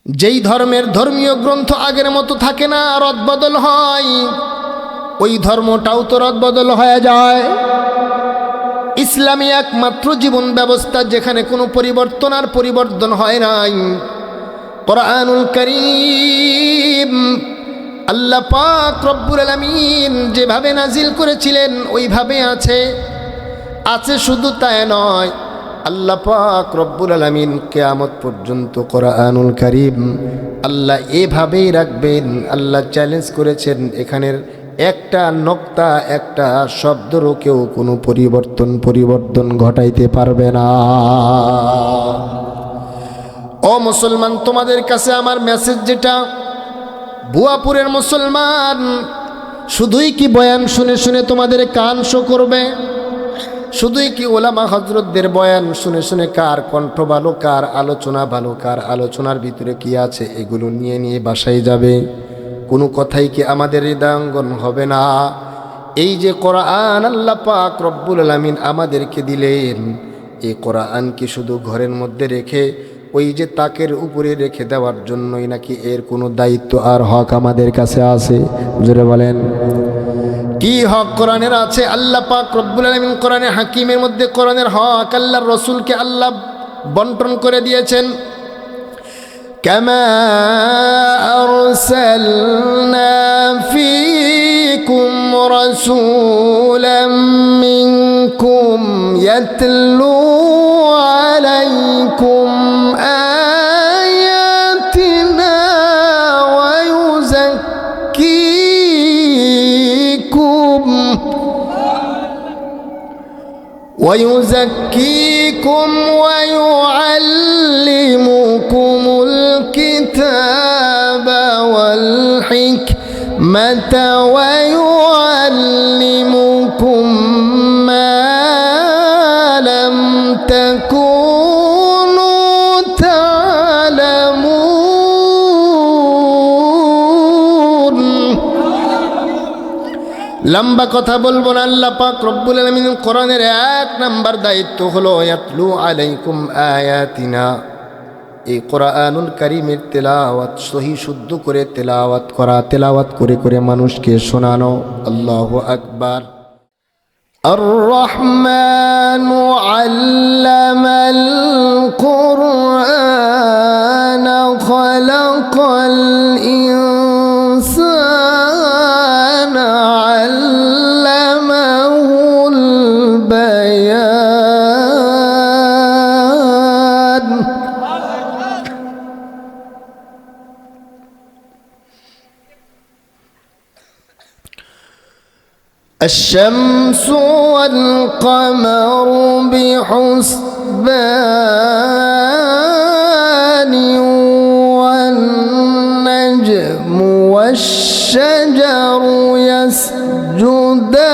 যেই ধর্মের ধর্মীয় গ্রন্থ আগের মতো থাকে না, রদবদল হয়, ওই ধর্মটাও তো রদবদল হয়ে যায়। ইসলামী একমাত্র জীবন ব্যবস্থা যেখানে কোনো পরিবর্তন আর পরিবর্তন হয় নাই। কোরআনুল কারীম আল্লাহ পাক রব্বুল আলামিন যেভাবে নাজিল করেছিলেন ওইভাবে আছে। শুধু তাই নয়, আল্লাহ পাক রব্বুল আলামিন কিয়ামত পর্যন্ত কোরআনুল কারীম আল্লাহ এভাবেই রাখবেন। আল্লাহ চ্যালেঞ্জ করেছেন, এখানের একটা নক্তা একটা শব্দেরও কেউ কোনো পরিবর্তন ঘটাইতে পারবে না। ও মুসলমান, তোমাদের কাছে আমার মেসেজ যেটা, বুয়াপুরের মুসলমান শুধুই কি বয়ান শুনে শুনে তোমাদের কান শো করবে? শুধুই কি ওলামা হজরতদের বয়ান শুনে শুনে কার কণ্ঠ ভালো, কার আলোচনা ভালো, কার আলোচনার ভিতরে কি আছে এগুলো নিয়ে নিয়ে বাসায় যাবে? কোনো কথাই কি আমাদের হৃদয়ঙ্গম হবে না? এই যে কোরআন আল্লাহ পাক রব্বুল আলামিন আমাদেরকে দিলেন, এই কোরআন কি শুধু ঘরের মধ্যে রেখে ওই যে তাকের উপরে রেখে দেওয়ার জন্যই নাকি এর কোনো দায়িত্ব আর হক আমাদের কাছে আছে? জোরে বলেন, কি হক কোরআনের আছে? আল্লাহ পাক রব্বুল আলামিন কোরআনে হাকিমের মধ্যে কোরআনের হক আল্লাহর রাসূলকে আল্লাহ বন্টন করে দিয়েছেন। কামা আরসালনা ফীকুম রাসূলাম মিনকুম ইয়াতলু আলাইকুম আয়াতিনা ওয়া ويزكيكم ويعلمكم الكتاب والحكمة ويعلمكم ما لم تكونوا تعلمون। লম্বা কথা বলবো না। আল্লাহ পাক রব্বুল আলামিন কোরআনের এক নাম্বার দায়িত্ব হলো ইয়াতলু আলাইকুম আয়াতিনা, এই কোরআনুল কারীমের তেলাওয়াত সহি শুদ্ধ করে তেলাওয়াত করা, তেলাওয়াত করে করে মানুষকে শোনানো। আল্লাহু আকবার। আর রহমানু আল্লামাল কুরআন খালাকাল ইনসানা আল্লামাহুল বায়ান। الشمس والقمر بحسبان والنجم والشجر يسجدان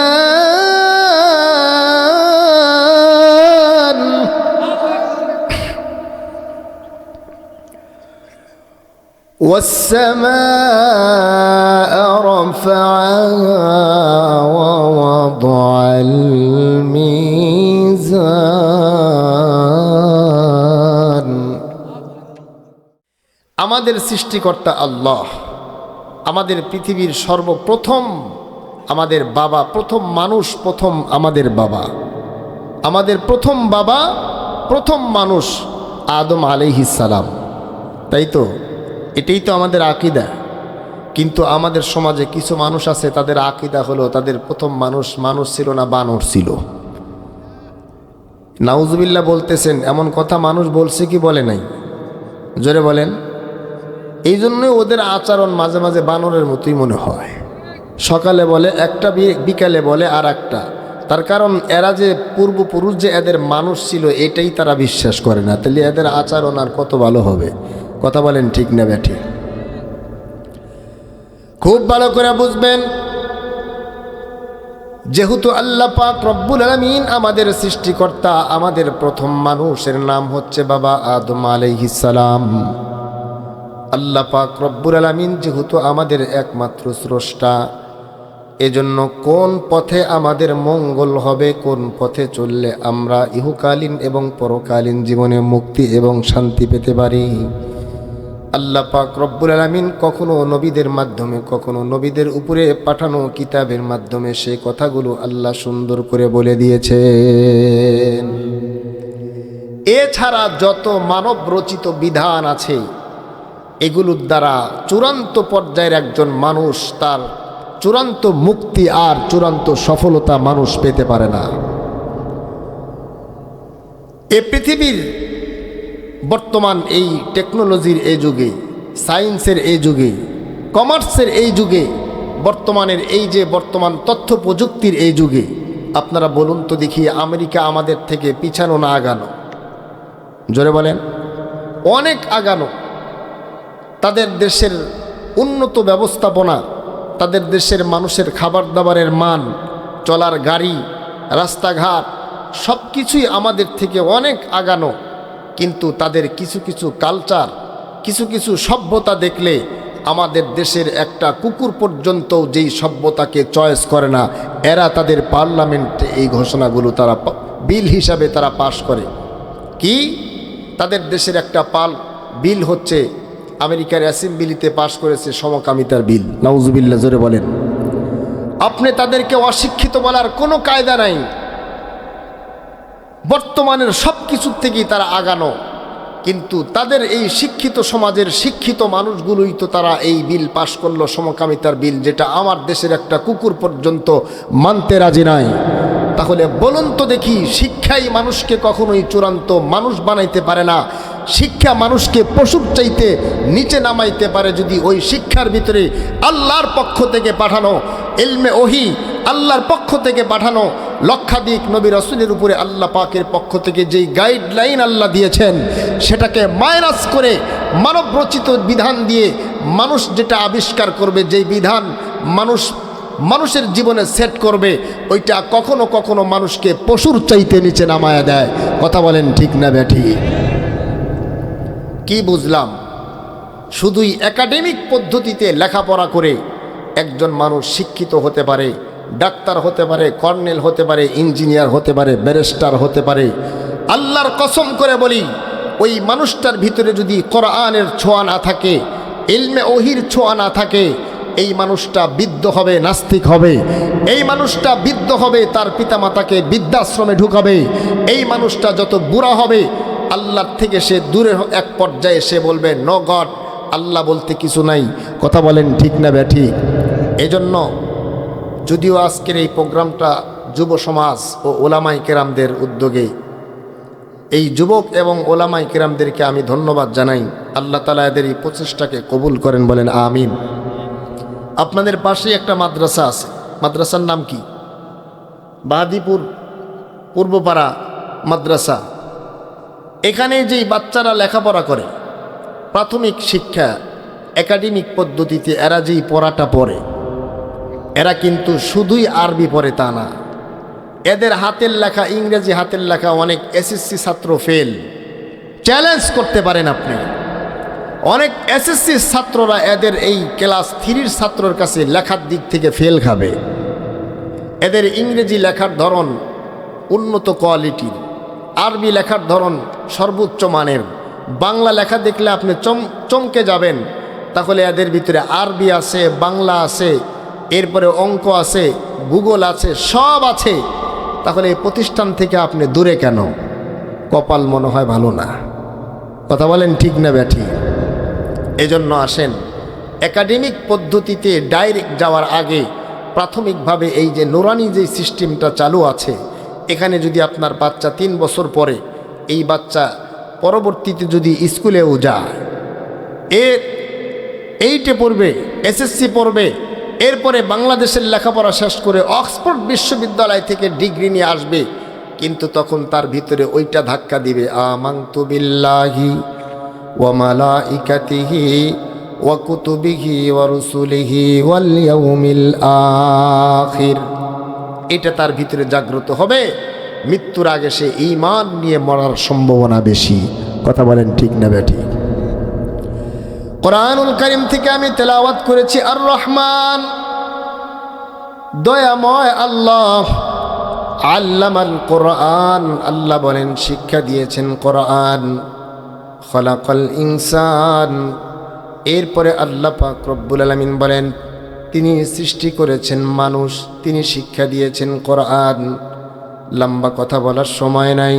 والسماء رفعها ووضع الميزان। আমাদের সৃষ্টিকর্তা আল্লাহ, আমাদের পৃথিবীর সর্বপ্রথম আমাদের বাবা, প্রথম মানুষ, প্রথম আমাদের বাবা, আমাদের প্রথম বাবা, প্রথম মানুষ আদম আলাইহিস সালাম, তাই তো? এটাই তো আমাদের আকীদা। কিন্তু আমাদের সমাজে কিছু মানুষ আছে, তাদের আকীদা হলো তাদের প্রথম মানুষ ছিল না, বানর ছিল। নাউজুবিল্লাহ বলতেছেন, এমন কথা মানুষ বলছে কি বলে নাই? জোরে বলেন। এই জন্যই ওদের আচরণ মাঝে মাঝে বানরের মতোই মনে হয়। সকালে বলে একটা, বিকালে বলে আর একটা। তার কারণ এরা যে পূর্বপুরুষ যে এদের মানুষ ছিল এটাই তারা বিশ্বাস করে না। তাহলে এদের আচরণ আর কত ভালো হবে? কথা বলেন ঠিক না ব্যাঠি? খুব ভালো করে বুঝবেন, যেহেতু আল্লাহ পাক রব্বুল আলামিন আমাদের সৃষ্টিকর্তা, আমাদের প্রথম মানুষের নাম হচ্ছে বাবা আদম আলাইহিস সালাম। আল্লাহ পাক রব্বুল আলামিন যেহেতু আমাদের একমাত্র স্রষ্টা, এজন্য কোন পথে আমাদের মঙ্গল হবে, কোন পথে চললে আমরা ইহকালীন এবং পরকালীন জীবনে মুক্তি এবং শান্তি পেতে পারি, আল্লাহ পাক রব্বুল আলামিন কখনো নবীদের মাধ্যমে, কখনো নবীদের উপরে পাঠানো কিতাবের মাধ্যমে সেই কথাগুলো আল্লাহ সুন্দর করে বলে দিয়েছেন। এছাড়া যত মানব রচিত বিধান আছে এগুলোর দ্বারা চূড়ান্ত পর্যায়ের একজন মানুষ তার চূড়ান্ত মুক্তি আর চূড়ান্ত সফলতা মানুষ পেতে পারে না। এ পৃথিবীর বর্তমান এই টেকনোলজির এই যুগে, সায়েন্সের এই যুগে, কমার্সের এই যুগে, বর্তমানের এই যে বর্তমান তথ্য প্রযুক্তির এই যুগে, আপনারা বলুন তো দেখি আমেরিকা আমাদের থেকে পিছানো না আগানো? জোরে বলেন। অনেক আগানো। তাদের দেশের উন্নত ব্যবস্থাপনা, তাদের দেশের মানুষের খাবার দাবারের মান, চলার গাড়ি, রাস্তাঘাট সব কিছুই আমাদের থেকে অনেক আগানো। কিন্তু তাদের কিছু কিছু কালচার, কিছু কিছু সভ্যতা দেখলে আমাদের দেশের একটা কুকুর পর্যন্ত যেই সভ্যতাকে চয়েস করে না, এরা তাদের পার্লামেন্টে এই ঘোষণাগুলো তারা বিল হিসাবে তারা পাশ করে। কি? তাদের দেশের একটা বিল হচ্ছে আমেরিকার অ্যাসেম্বলিতে পাশ করেছে সমকামিতার বিল। নাউজুবিল্লাহ, জোরে বলেন। আপনি তাদেরকে অশিক্ষিত বলার কোনো কায়দা নাই। বর্তমানের সব কিছুর থেকেই তারা আগানো, কিন্তু তাদের এই শিক্ষিত সমাজের শিক্ষিত মানুষগুলোই তো তারা এই বিল পাশ করলো, সমকামিতার বিল, যেটা আমার দেশের একটা কুকুর পর্যন্ত মানতে রাজি নাই। তাহলে বলুন তো দেখি, শিক্ষাই মানুষকে কখনোই চূড়ান্ত মানুষ বানাইতে পারে না। শিক্ষা মানুষকে পশুর চাইতে নিচে নামাইতে পারে যদি ওই শিক্ষার ভিতরে আল্লাহর পক্ষ থেকে পাঠানো ইলমে ওহী, আল্লাহর পক্ষ থেকে পাঠানো লক্ষাধিক নবী রাসূলের উপরে আল্লাহ পাকের পক্ষ থেকে যেই গাইডলাইন আল্লাহ দিয়েছেন সেটাকে মাইনাস করে মানব রচিত বিধান দিয়ে মানুষ যেটা আবিষ্কার করবে, যেই বিধান মানুষের জীবনে সেট করবে, ওইটা কখনো কখনো মানুষকে পশুর চাইতে নিচে নামায়া দেয়। কথা বলেন ঠিক না ব্যাঠিক? কি বুঝলাম? শুধুই একাডেমিক পদ্ধতিতে লেখাপড়া করে একজন মানুষ শিক্ষিত হতে পারে, ডাক্তার হতে পারে, কর্নেল হতে পারে, ইঞ্জিনিয়ার হতে পারে, ব্যারিস্টার হতে পারে। আল্লাহর কসম করে বলি, ওই মানুষটার ভিতরে যদি কোরআনের ছোঁয়া না থাকে, ইলমে ওহীর ছোঁয়া না থাকে, এই মানুষটা বিদ্ধ হবে, নাস্তিক হবে। এই মানুষটা বিদ্ধ হবে, তার পিতামাতাকে বৃদ্ধাশ্রমে ঢুকাবে। এই মানুষটা যত বুড়া হবে, আল্লাহর থেকে সে দূরে এক পর্যায়ে সে বলবে নো গড, আল্লাহ বলতে কিছু নাই। কথা বলেন ঠিক না ব্যাঠিক? এজন্য যদিও আজকের এই প্রোগ্রামটা যুব সমাজ ও ওলামাই কেরামদের উদ্যোগে, এই যুবক এবং ওলামাই কেরামদেরকে আমি ধন্যবাদ জানাই। আল্লাহ তাআলা এদের এই প্রচেষ্টাকে কবুল করেন, বলেন আমিন। আপনাদের পাশেই একটা মাদ্রাসা আছে, মাদ্রাসার নাম কি? বাহাদিপুর পূর্বপাড়া মাদ্রাসা। এখানে যেই বাচ্চারা লেখাপড়া করে, প্রাথমিক শিক্ষা একাডেমিক পদ্ধতিতে এরা যেই পড়াটা পড়ে, এরা কিন্তু শুধুই আরবি পড়ে তা না। এদের হাতের লেখা, ইংরেজি হাতের লেখা অনেক এসএসসি ছাত্র ফেল। চ্যালেঞ্জ করতে পারেন আপনি, অনেক এসএসসি ছাত্ররা এদের এই ক্লাস 3-র ছাত্রর কাছে লেখার দিক থেকে ফেল খাবে। এদের ইংরেজি লেখার ধরন উন্নত কোয়ালিটির, আরবি লেখার ধরন সর্বোচ্চ মানের। বাংলা লেখা দেখলে আপনি চমকে যাবেন। তাহলে এদের ভিতরে আরবি আছে, বাংলা আছে, এরপরে অঙ্ক আছে, ভূগোল আছে, সব আছে। তাহলে এই প্রতিষ্ঠান থেকে আপনি দূরে কেন? কপাল মনে হয় ভালো না। কথা বলেন ঠিক না ব্যাঠি? এজন্য আসেন, একাডেমিক পদ্ধতিতে ডাইরেক্ট যাওয়ার আগে প্রাথমিকভাবে এই যে নুরানি যে সিস্টেমটা চালু আছে, এখানে যদি আপনার বাচ্চা 3 বছর পরে, এই বাচ্চা পরবর্তীতে যদি স্কুলেও যায়, এইটে পড়বে, এসএসসি পড়বে, এরপরে বাংলাদেশের লেখাপড়া শেষ করে অক্সফোর্ড বিশ্ববিদ্যালয় থেকে ডিগ্রি নিয়ে আসবে, কিন্তু তখন তার ভিতরে ওইটা ধাক্কা দিবে, আমানতু বিল্লাহি ওয়া মালাইকাতিহি ওয়া কুতুবিহি ওয়া রুসুলিহি ওয়াল ইয়াউমিল আখির। এটা তার ভিতরে জাগ্রত হবে। মৃত্যুর আগে সে ঈমান নিয়ে মরার সম্ভাবনা বেশি। কথা বলেন ঠিক না বেঠি? কোরআনুল কারীম থেকে আমি তেলাওয়াত করেছি, আর রহমান, দয়াময় আল্লাহ, আল্লামাল কোরআন, আল্লাহ বলেন শিক্ষা দিয়েছেন কোরআন। খলাকাল ইনসান, এরপরে আল্লাহ পাক রব্বুল আলামিন বলেন তিনি সৃষ্টি করেছেন মানুষ, তিনি শিক্ষা দিয়েছেন কোরআন। লম্বা কথা বলার সময় নাই,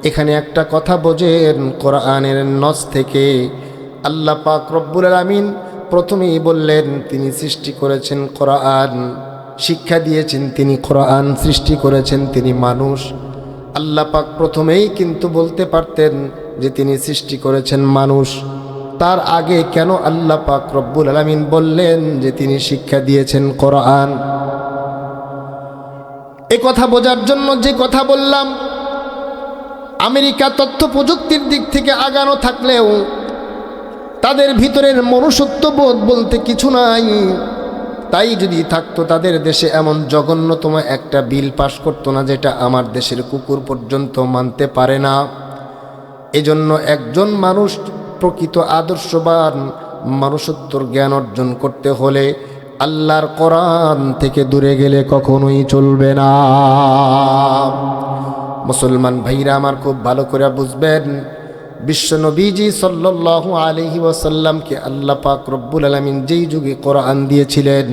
এখানে একটা কথা বোঝেন, কোরআনের নস থেকে আল্লাহ পাক রব্বুল আলামিন প্রথমেই বললেন তিনি সৃষ্টি করেছেন কোরআন, শিক্ষা দিয়েছেন তিনি কোরআন, সৃষ্টি করেছেন তিনি মানুষ। আল্লাহ পাক প্রথমেই কিন্তু বলতে পারতেন যে তিনি সৃষ্টি করেছেন মানুষ। তার আগে কেন আল্লাহ পাক রব্বুল আলামিন বললেন যে তিনি শিক্ষা দিয়েছেন কোরআন? এ কথা বোঝার জন্য যে কথা বললাম, আমেরিকা তথ্য প্রযুক্তির দিক থেকে আগানো থাকলেও তাদের ভিতরের মনুষ্যত্ববোধ বলতে কিছু নাই। তাই যদি থাকতো তাদের দেশে এমন জঘন্যতম একটা বিল পাশ করতো না যেটা আমার দেশের কুকুর পর্যন্ত মানতে পারে না। এজন্য একজন মানুষ প্রকৃত আদর্শবান মানুষত্বর জ্ঞান অর্জন করতে হলে আল্লাহর কোরআন থেকে দূরে গেলে কখনোই চলবে না। মুসলমান ভাইরা আমার খুব ভালো করে বুঝবেন, বিশ্বনবীজি সাল্লাল্লাহু আলাইহি ওয়াসাল্লামকে আল্লাহ পাক রব্বুল আলামিন যেই যুগে কোরআন দিয়েছিলেন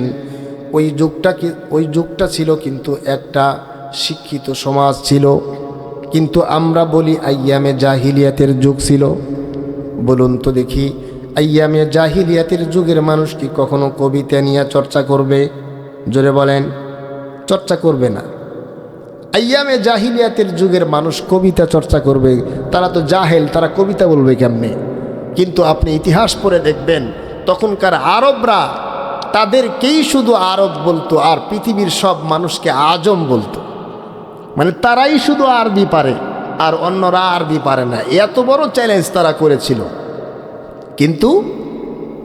ওই যুগটা ছিল কিন্তু একটা শিক্ষিত সমাজ ছিল, কিন্তু আমরা বলি আইয়ামে জাহিলিয়াতের যুগ ছিল। বলুন তো দেখি, আইয়ামে জাহিলিয়াতের যুগের মানুষ কি কখনো কবিতা নিয়ে চর্চা করবে? জোরে বলেন, চর্চা করবে না। আইয়ামে জাহিলিয়াতের যুগের মানুষ কবিতা চর্চা করবে? তারা তো জাহেল, তারা কবিতা বলবে কেমনে? কিন্তু আপনি ইতিহাস পড়ে দেখবেন তখনকার আরবরা তাদেরকেই শুধু আরব বলতো আর পৃথিবীর সব মানুষকে আজম বলতো। মানে তারাই শুধু আরবি পারে আর অন্যরা আরবি পারে না, এত বড় চ্যালেঞ্জ তারা করেছিল। কিন্তু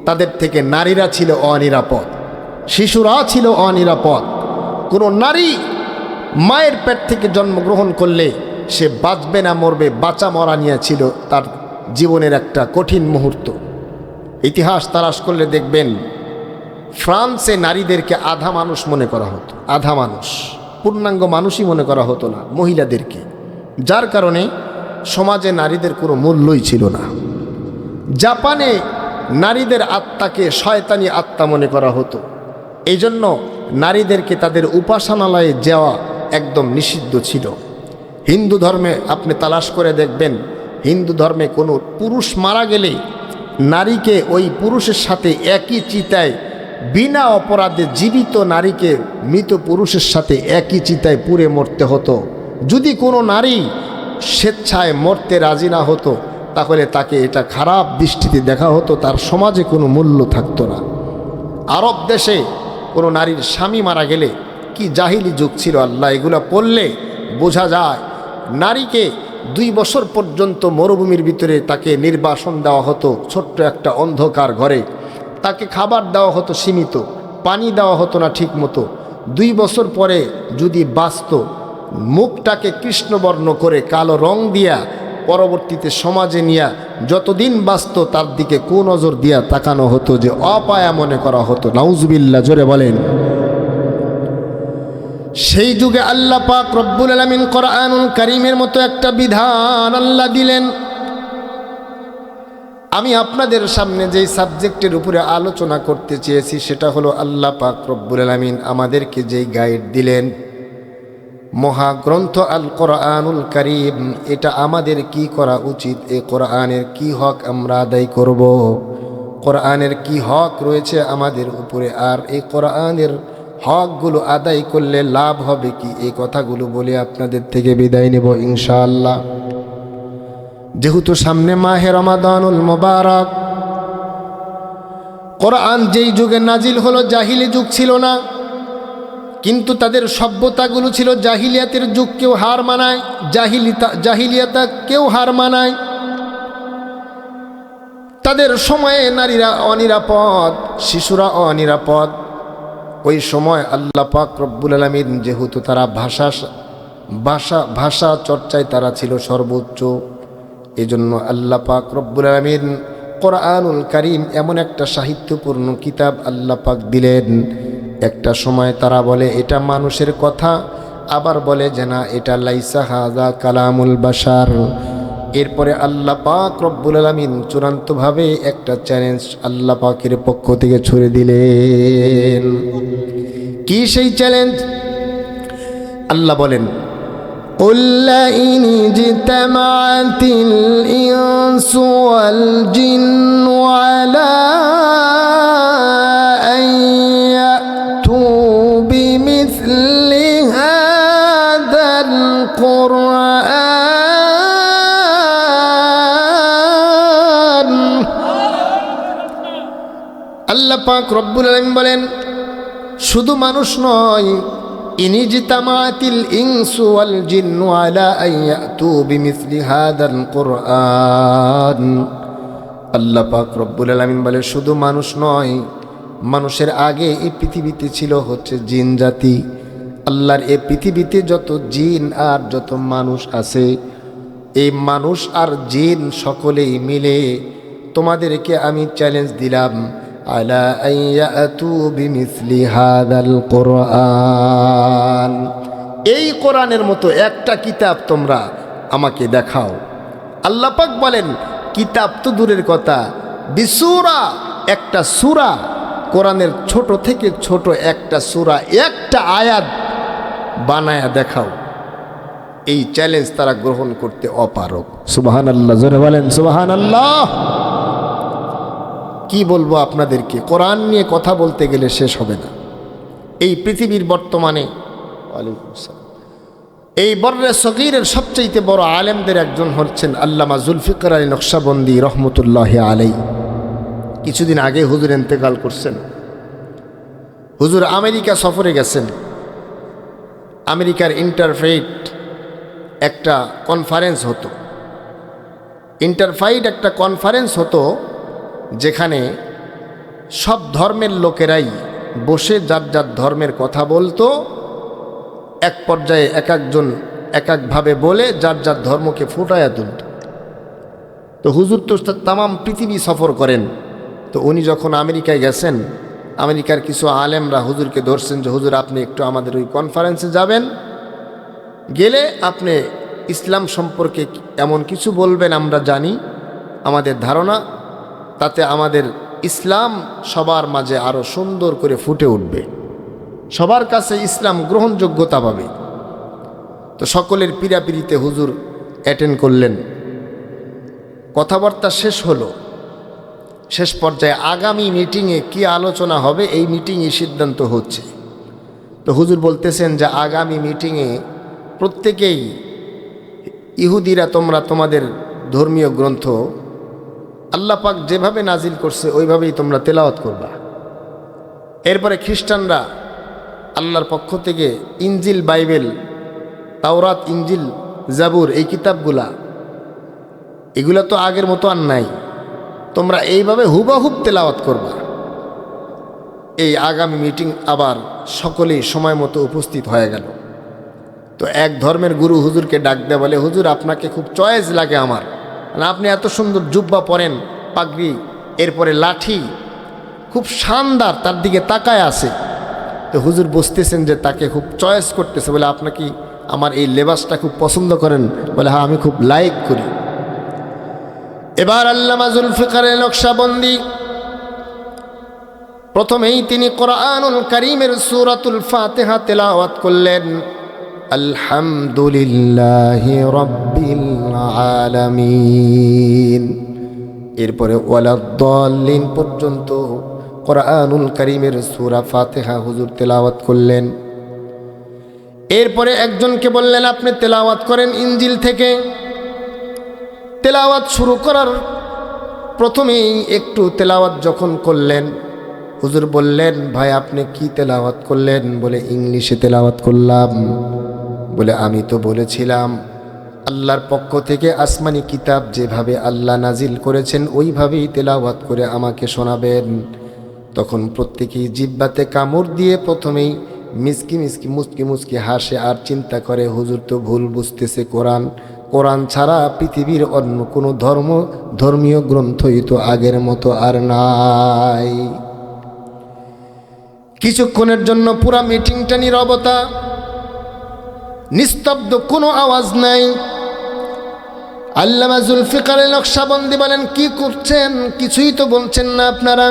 তাদের থেকে নারীরা ছিল অনিরাপদ, শিশুরা ছিল অনিরাপদ। কোনো নারী মায়ের পেট থেকে জন্মগ্রহণ করলে সে বাঁচবে না মরবে, বাঁচা মরা নিয়ে ছিল তার জীবনের একটা কঠিন মুহূর্ত। ইতিহাস তালাশ করলে দেখবেন ফ্রান্সে নারীদেরকে আধা মানুষ মনে করা হতো, আধা মানুষ, পূর্ণাঙ্গ মানুষই মনে করা হতো না মহিলাদেরকে, যার কারণে সমাজে নারীদের কোনো মূল্যই ছিল না। জাপানে নারীদের আত্মাকে শয়তানি আত্মা মনে করা হতো, এই জন্য নারীদেরকে তাদের উপাসনালয়ে যাওয়া একদম নিষিদ্ধ ছিল। হিন্দু ধর্মে আপনি তালাশ করে দেখবেন, হিন্দু ধর্মে কোনো পুরুষ মারা গেলে নারীকে ওই পুরুষের সাথে একই চিতায়, বিনা অপরাধে জীবিত নারীকে মৃত পুরুষের সাথে একই চিতায় পুড়ে মরতে হতো। যদি কোনো নারী স্বেচ্ছায় মরতে রাজি না হতো তাহলে তাকে এটা খারাপ দৃষ্টিতে দেখা হতো, তার সমাজে কোনো মূল্য থাকতো না। আরব দেশে কোনো নারীর স্বামী মারা গেলে কি জাহিলি যুগ ছিল আল্লাহ, এগুলো পড়লে বোঝা যায়। নারীকে 2 বছর পর্যন্ত মরুভূমির ভিতরে তাকে নির্বাসন দেওয়া হতো, ছোট্ট একটা অন্ধকার ঘরে। তাকে খাবার দেওয়া হতো সীমিত, পানি দেওয়া হতো না ঠিক মতো। 2 বছর পরে যদি বাঁচত, মুখটাকে কৃষ্ণবর্ণ করে কালো রং দিয়া পরবর্তীতে সমাজে নিয়া যতদিন বাঁচত তার দিকে কুনজর দিয়া তাকানো হতো, যে অপায়া মনে করা হতো। নাউজুবিল্লাহ, জোরে বলেন। সেই যুগে আল্লাহ পাক রব্বুল আলামিন কোরআনুল কারীমের মতো একটা বিধান আল্লাহ দিলেন। আমি আপনাদের সামনে যেই সাবজেক্টের উপরে আলোচনা করতে চেয়েছি সেটা হলো আল্লাহ পাক রব্বুল আলামিন আমাদেরকে যেই গাইড দিলেন, মহাগ্রন্থ আল কোরআনুল কারীম, এটা আমাদের কি করা উচিত, এই কোরআনের কি হক আমরা আদায় করব, কোরআনের কি হক রয়েছে আমাদের উপরে, আর এই কোরআনের হকগুলো আদায় করলে লাভ হবে কি, এই কথাগুলো বলে আপনাদের থেকে বিদায় নেব ইনশাআল্লাহ। যেহেতু সামনে মাহে রমাদানুল মুবারক, কোরআন যেই যুগে নাজিল হলো জাহিলি যুগ ছিল না, কিন্তু তাদের সভ্যতাগুলো ছিল জাহিলিয়াতের যুগ, কেউ হার মানায়, জাহিলিয়াতা কেউ হার মানায়। তাদের সময়ে নারীরা অনিরাপদ, শিশুরা অনিরাপদ। ওই সময় আল্লাহ পাক রব্বুল আলামিন যেহেতু তারা ভাষা চর্চায় তারা ছিল সর্বোচ্চ, এজন্য আল্লাহ পাক রব্বুল আলামিন কোরআনুল কারীম এমন একটা সাহিত্যপূর্ণ কিতাব আল্লাহ পাক দিলেন। একটা সময় তারা বলে এটা মানুষের কথা, আবার বলে যে না এটা লাইসা হাযা কালামুল বাশার, এরপরে আল্লাহ পাক রব্বুল আলামিন চূড়ান্তভাবে একটা চ্যালেঞ্জ আল্লাহ পাকের পক্ষ থেকে ছুড়ে দিলেন। কি সেই চ্যালেঞ্জ? আল্লাহ বলেন, قُلْ لَئِنِ اجْتَمَعَتِ الْإِنسُ وَالْجِنُّ عَلَىٰ أَن يَأْتُوا بِمِثْلِ هَٰذَا الْقُرْآنِ। আল্লাহ পাক রব্বুল আলামিন বলেন, শুধু মানুষ নয়, ইনিজতামাতিল ইনসু ওয়াল জিন্নু আলা আন ইয়াতু বিমিসলি হাদাল কুরআন। আল্লাহ পাক রব্বুল আলামিন বলে, শুধু মানুষ নয়, মানুষের আগে এই পৃথিবীতে ছিল হচ্ছে জিন জাতি। আল্লাহর এই পৃথিবীতে যত জিন আর যত মানুষ আছে, এই মানুষ আর জিন সকলেই মিলে তোমাদেরকে আমি চ্যালেঞ্জ দিলাম, আলা আন ইয়াতু বিমিসলি হাদাল কুরআন, এই কোরআনের মতো একটা কিতাব তোমরা আমাকে দেখাও। আল্লাহ পাক বলেন, কিতাব তো দূরের কথা, বিসূরা, একটা সূরা, কোরআনের ছোট থেকে ছোট একটা সূরা, একটা আয়াত বানায়া দেখাও। এই চ্যালেঞ্জ তারা গ্রহণ করতে অপারগ। সুবহানাল্লাহ, জোরে বলেন সুবহানাল্লাহ। কি বলবো আপনাদেরকে, কোরআন নিয়ে কথা বলতে গেলে শেষ হবে না। এই পৃথিবীর বর্তমানে এই বর্রে সগীরের সবচেয়ে বড় আলেমদের একজন হচ্ছেন আল্লামা জুলফিকার আলী নকশবন্দি রহমতুল্লাহ আলাই। কিছুদিন আগে হুজুর ইন্তেকাল করছেন। হুজুর আমেরিকা সফরে গেছেন। আমেরিকার ইন্টারফেইট একটা কনফারেন্স হতো, ইন্টারফাইট একটা কনফারেন্স হতো, যেখানে সব ধর্মের লোকেরাই বসে যার যার ধর্মের কথা বলতো। এক পর্যায়ে এক একজন এক একভাবে বলে যার যার ধর্মকে ফুটাইয়া তুলত। তো হুজুর তো তামাম পৃথিবী সফর করেন। তো উনি যখন আমেরিকায় গেছেন, আমেরিকার কিছু আলেমরা হুজুরকে ধরছেন যে হুজুর আপনি একটু আমাদের ওই কনফারেন্সে যাবেন, গেলে আপনি ইসলাম সম্পর্কে এমন কিছু বলবেন আমরা জানি, আমাদের ধারণা, তাতে আমাদের ইসলাম সবার মাঝে আরও সুন্দর করে ফুটে উঠবে, সবার কাছে ইসলাম গ্রহণযোগ্যতা পাবে। তো সকলের পীড়াপিড়িতে হুজুর অ্যাটেন্ড করলেন। কথাবার্তা শেষ হলো। শেষ পর্যায়ে আগামী মিটিংয়ে কি আলোচনা হবে এই মিটিংয়ে সিদ্ধান্ত হচ্ছে। তো হুজুর বলতেছেন যে আগামী মিটিংয়ে প্রত্যেকেই ইহুদিরা তোমরা তোমাদের ধর্মীয় গ্রন্থ আল্লাহ পাক যেভাবে নাজিল করছে ওইভাবেই তোমরা তেলাওয়াত করবা। এরপরে খ্রিস্টানরা আল্লাহর পক্ষ থেকে ইনজিল, বাইবেল, তাওরাত, ইনজিল, জাবুর, এই কিতাবগুলা, এগুলা তো আগের মতো আর নাই, তোমরা এইভাবে হুবাহুব তেলাওয়াত করবা। এই আগামী মিটিং আবার সকলেই সময় মতো উপস্থিত হয়ে গেল। তো এক ধর্মের গুরু হুজুরকে ডাক দেয়, বলে হুজুর আপনাকে খুব চয়েস লাগে আমার, আপনি এত সুন্দর জুব্বা পরেন, পাগড়ি, এরপরে লাঠি, খুব শানদার, তার দিকে তাকায় আছে। তো হুজুর বুঝতেছেন যে তাকে খুব চয়েস করতেছে, বলে আপনাকে আমার এই লেবাসটা খুব পছন্দ করেন? বলে হ্যাঁ, আমি খুব লাইক করি। এবার আল্লামা জুলফিকার নকশবন্দি প্রথমেই তিনি কোরআনুল কারীমের সূরাতুল ফাতিহা তেলাওয়াত করলেন, আলহামদুলিল্লাহি রাব্বিল আলামিন। এরপরে ওয়ালাদ-দাল্লিন পর্যন্ত কোরআনুল কারীমের সূরা ফাতিহা হুজুর তেলাওয়াত করলেন। এরপরে একজনকে বললেন আপনি তেলাওয়াত করেন ইনজিল থেকে। তেলাওয়াত শুরু করার প্রথমেই একটু তেলাওয়াত যখন করলেন, হুজুর বললেন ভাই আপনি কি তেলাওয়াত করলেন? বলে ইংলিশে তেলাওয়াত করলাম। বলে আমি তো বলেছিলাম আল্লাহর পক্ষ থেকে আসমানি কিতাব যেভাবে আল্লাহ নাজিল করেছেন ওইভাবেই তেলাওয়াত করে আমাকে শোনাবেন। তখন প্রত্যেকেই জিহ্বাতে কামড় দিয়ে প্রথমেই মুচকি মুচকি হাসে আর চিন্তা করে হুজুর তো ভুল বুঝতেছে, কোরআন ছাড়া পৃথিবীর অন্য কোনো ধর্মীয় গ্রন্থই তো আগের মতো আর নাই। কিছুক্ষণের জন্য পুরা মিটিংটা নীরবতা, নিস্তব্ধ, কোনো আওয়াজ নাই। আল্লামা জুলফিকার নকশবন্দি বলেন, কি করছেন? কিছুই তো বলছেন না আপনারা।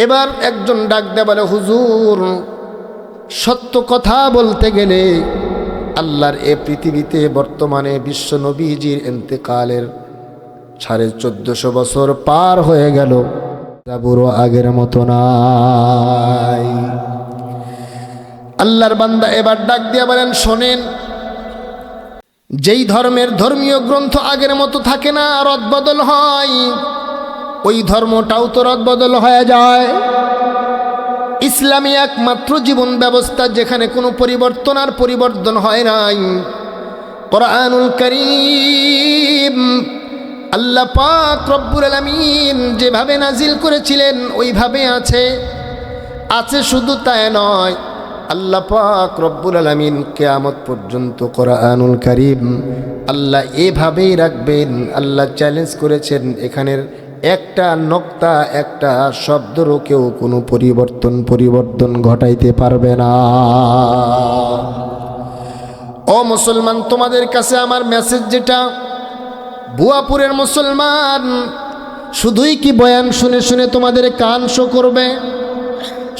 এবার একজন ডাক দেয়, বলে, হুজুর, সত্য কথা বলতে গেলে আল্লাহর এ পৃথিবীতে বর্তমানে বিশ্ব নবীজির ইন্তেকালের 1450 বছর পার হয়ে গেল, বুড়ো আগের মতো নাই। আল্লাহর বান্দা এবার ডাক দিয়া বলেন, শোনেন, যেই ধর্মের ধর্মীয় গ্রন্থ আগের মতো থাকে না, রদবদল হয়, ওই ধর্মটাও তো রদবদল হয়ে যায়। ইসলামী একমাত্র জীবন ব্যবস্থা যেখানে কোনো পরিবর্তন আর পরিবর্তন হয় নাই। কোরআনুল কারীম আল্লাহ পাক রব্বুল আলামিন যেভাবে নাজিল করেছিলেন ওইভাবে আছে। শুধু তাই নয়, আল্লাহ পাক রব্বুল আলামিন কিয়ামত পর্যন্ত কোরআনুল কারীম আল্লাহ এভাবেই রাখবেন। আল্লাহ চ্যালেঞ্জ করেছেন, এখানের একটা নক্তা, একটা শব্দেরও কেউ কোনো পরিবর্তন ঘটাইতে পারবে না। ও মুসলমান, তোমাদের কাছে আমার মেসেজ যেটা, বুয়াপুরের মুসলমান শুধুই কি বয়ান শুনে শুনে তোমাদের কান শো করবে?